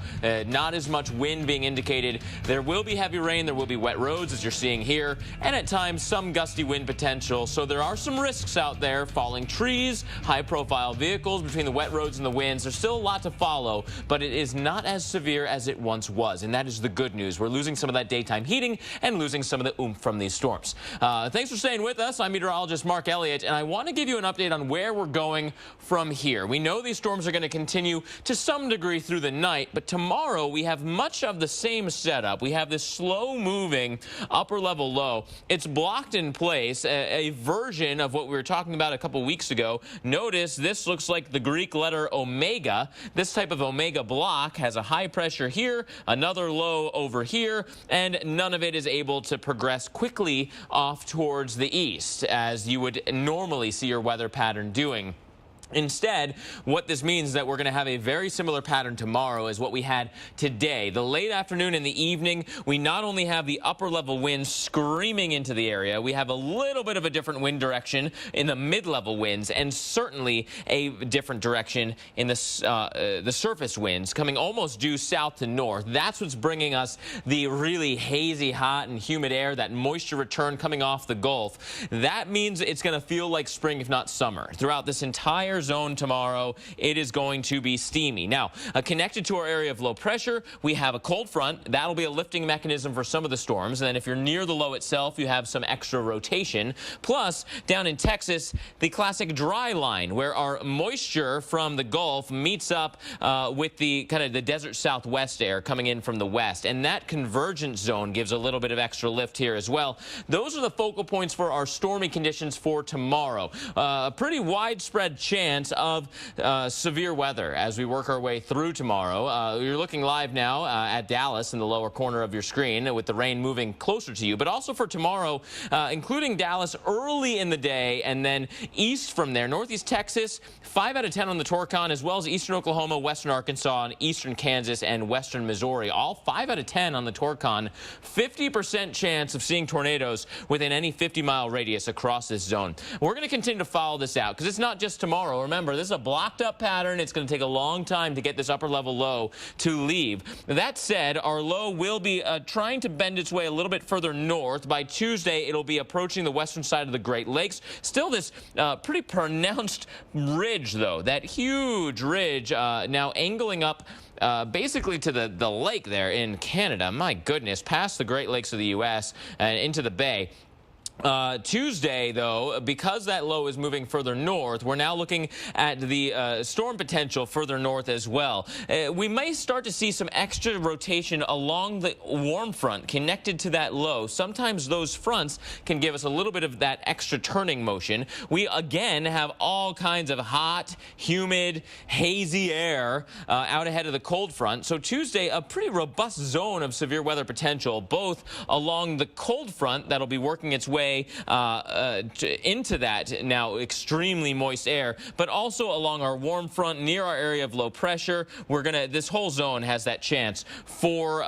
S1: Not as much wind being indicated. There will be heavy rain. There will be wet roads, as you're seeing here, and at times some gusty wind potential. So there are some risks out there. Falling trees, high-profile vehicles between the wet roads and the winds. There's still a lot to follow, but it is not as severe as it once was, and that is the good news. We're losing some of that daytime heating and losing some of the oomph from these storms. Thanks for staying with us. I'm meteorologist Mark Elliott, and I want to give you an update on where we're going from here. We know these storms are going to continue to some degree through the night, but tomorrow we have much of the same setup. We have this slow-moving upper-level low. It's blocked in place, a version of what we were talking about a couple weeks ago. Notice this looks like the Greek letter omega. This type of omega block has a high pressure here, another low over here, and none of it is able to progress quickly off towards the east, as you would normally see your weather pattern doing. Instead, what this means is that we're going to have a very similar pattern tomorrow as what we had today. The late afternoon and the evening, we not only have the upper level winds screaming into the area, we have a little bit of a different wind direction in the mid-level winds, and certainly a different direction in the surface winds coming almost due south to north. That's what's bringing us the really hazy, hot, and humid air, that moisture return coming off the Gulf. That means it's going to feel like spring, if not summer. Throughout this entire zone tomorrow, it is going to be steamy. Now, connected to our area of low pressure, we have a cold front. That'll be a lifting mechanism for some of the storms. And then if you're near the low itself, you have some extra rotation. Plus, down in Texas, the classic dry line, where our moisture from the Gulf meets up with the kind of the desert southwest air coming in from the west. And that convergence zone gives a little bit of extra lift here as well. Those are the focal points for our stormy conditions for tomorrow. A pretty widespread chance of severe weather as we work our way through tomorrow. You're looking live now at Dallas in the lower corner of your screen with the rain moving closer to you, but also for tomorrow, including Dallas early in the day and then east from there. Northeast Texas, 5 out of 10 on the Torcon, as well as eastern Oklahoma, western Arkansas, and eastern Kansas and western Missouri. All 5 out of 10 on the Torcon. 50% chance of seeing tornadoes within any 50-mile radius across this zone. We're going to continue to follow this out because it's not just tomorrow. Remember, this is a blocked up pattern. It's going to take a long time to get this upper level low to leave. That said, our low will be trying to bend its way a little bit further north. By Tuesday, it'll be approaching the western side of the Great Lakes. Still this pretty pronounced ridge, though. That huge ridge now angling up basically to the lake there in Canada. My goodness, past the Great Lakes of the U.S. and into the Bay. Tuesday, though, because that low is moving further north, we're now looking at the storm potential further north as well. We may start to see some extra rotation along the warm front connected to that low. Sometimes those fronts can give us a little bit of that extra turning motion. We, again, have all kinds of hot, humid, hazy air out ahead of the cold front. So Tuesday, a pretty robust zone of severe weather potential, both along the cold front that'll be working its way into that now extremely moist air, but also along our warm front near our area of low pressure. This whole zone has that chance for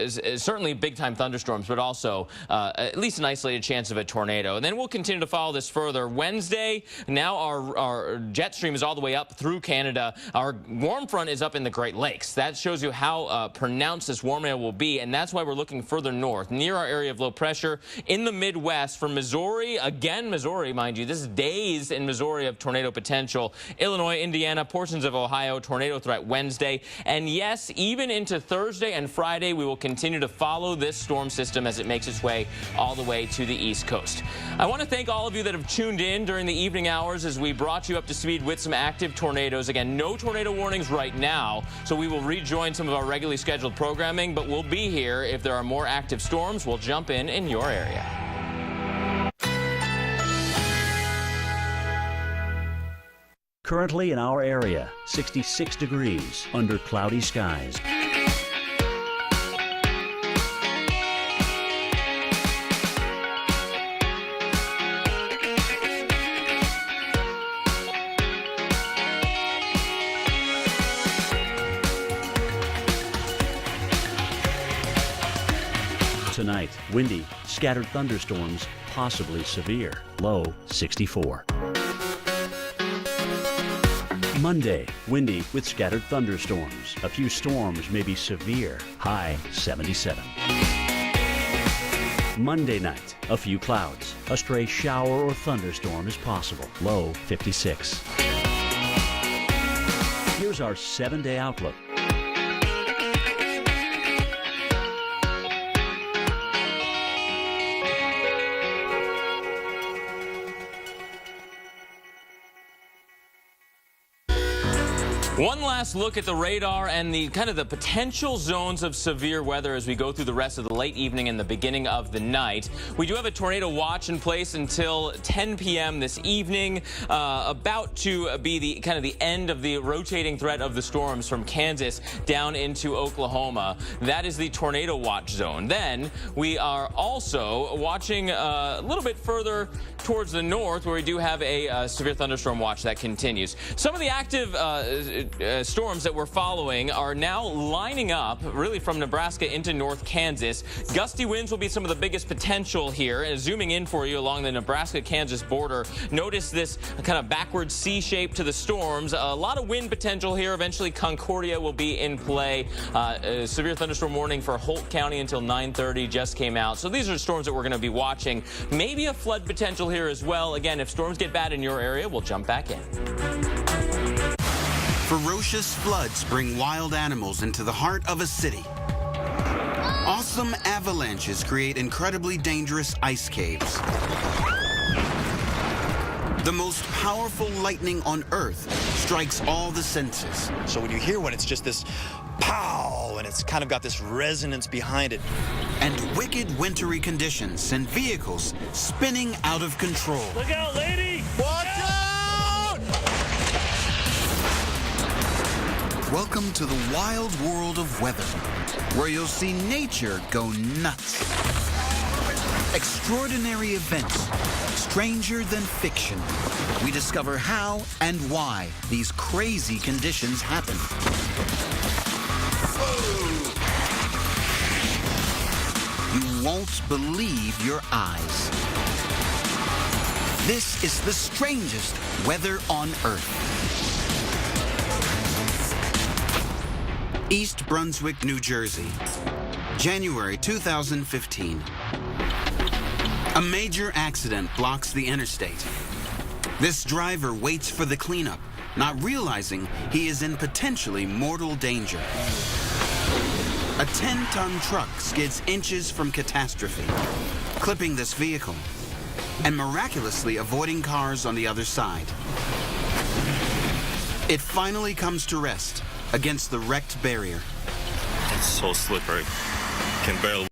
S1: certainly big-time thunderstorms, but also at least an isolated chance of a tornado. And then we'll continue to follow this further. Wednesday, now our jet stream is all the way up through Canada. Our warm front is up in the Great Lakes. That shows you how pronounced this warm air will be, and that's why we're looking further north, near our area of low pressure in the Midwest. From Missouri, again, Missouri, mind you, this is days in Missouri of tornado potential. Illinois, Indiana, portions of Ohio, tornado threat Wednesday. And yes, even into Thursday and Friday, we will continue to follow this storm system as it makes its way all the way to the East Coast. I want to thank all of you that have tuned in during the evening hours as we brought you up to speed with some active tornadoes. Again, no tornado warnings right now, so we will rejoin some of our regularly scheduled programming, but we'll be here if there are more active storms. We'll jump in your area.
S13: Currently in our area, 66 degrees under cloudy skies. Tonight, windy, scattered thunderstorms, possibly severe. Low 64. Monday, windy with scattered thunderstorms. A few storms may be severe. High 77. Monday night, a few clouds. A stray shower or thunderstorm is possible. Low 56. Here's our 7-day outlook.
S1: One last look at the radar and the kind of the potential zones of severe weather as we go through the rest of the late evening and the beginning of the night. We do have a tornado watch in place until 10 p.m. this evening, about to be the kind of the end of the rotating threat of the storms from Kansas down into Oklahoma. That is the tornado watch zone. Then we are also watching a little bit further towards the north, where we do have a severe thunderstorm watch that continues. Some of the active storms that we're following are now lining up really from Nebraska into North Kansas. Gusty winds will be some of the biggest potential here. And zooming in for you along the Nebraska-Kansas border, notice this kind of backward C shape to the storms. A lot of wind potential here. Eventually Concordia will be in play. A severe thunderstorm warning for Holt County until 9:30 just came out. So these are storms that we're going to be watching. Maybe a flood potential here as well. Again, if storms get bad in your area, we'll jump back in.
S9: Ferocious floods bring wild animals into the heart of a city. Awesome avalanches create incredibly dangerous ice caves. The most powerful lightning on Earth strikes all the senses.
S11: So when you hear one, it's just this pow, and it's kind of got this resonance behind it.
S9: And wicked wintry conditions send vehicles spinning out of control.
S12: Look out, lady!
S9: Watch out! Welcome to the wild world of weather, where you'll see nature go nuts. Extraordinary events, stranger than fiction. We discover how and why these crazy conditions happen. You won't believe your eyes. This is the strangest weather on Earth. East Brunswick, New Jersey, January 2015. A major accident blocks the interstate. This driver waits for the cleanup, not realizing he is in potentially mortal danger. A 10-ton truck skids inches from catastrophe, clipping this vehicle and miraculously avoiding cars on the other side. It finally comes to rest against the wrecked barrier.
S12: It's so slippery. Can barely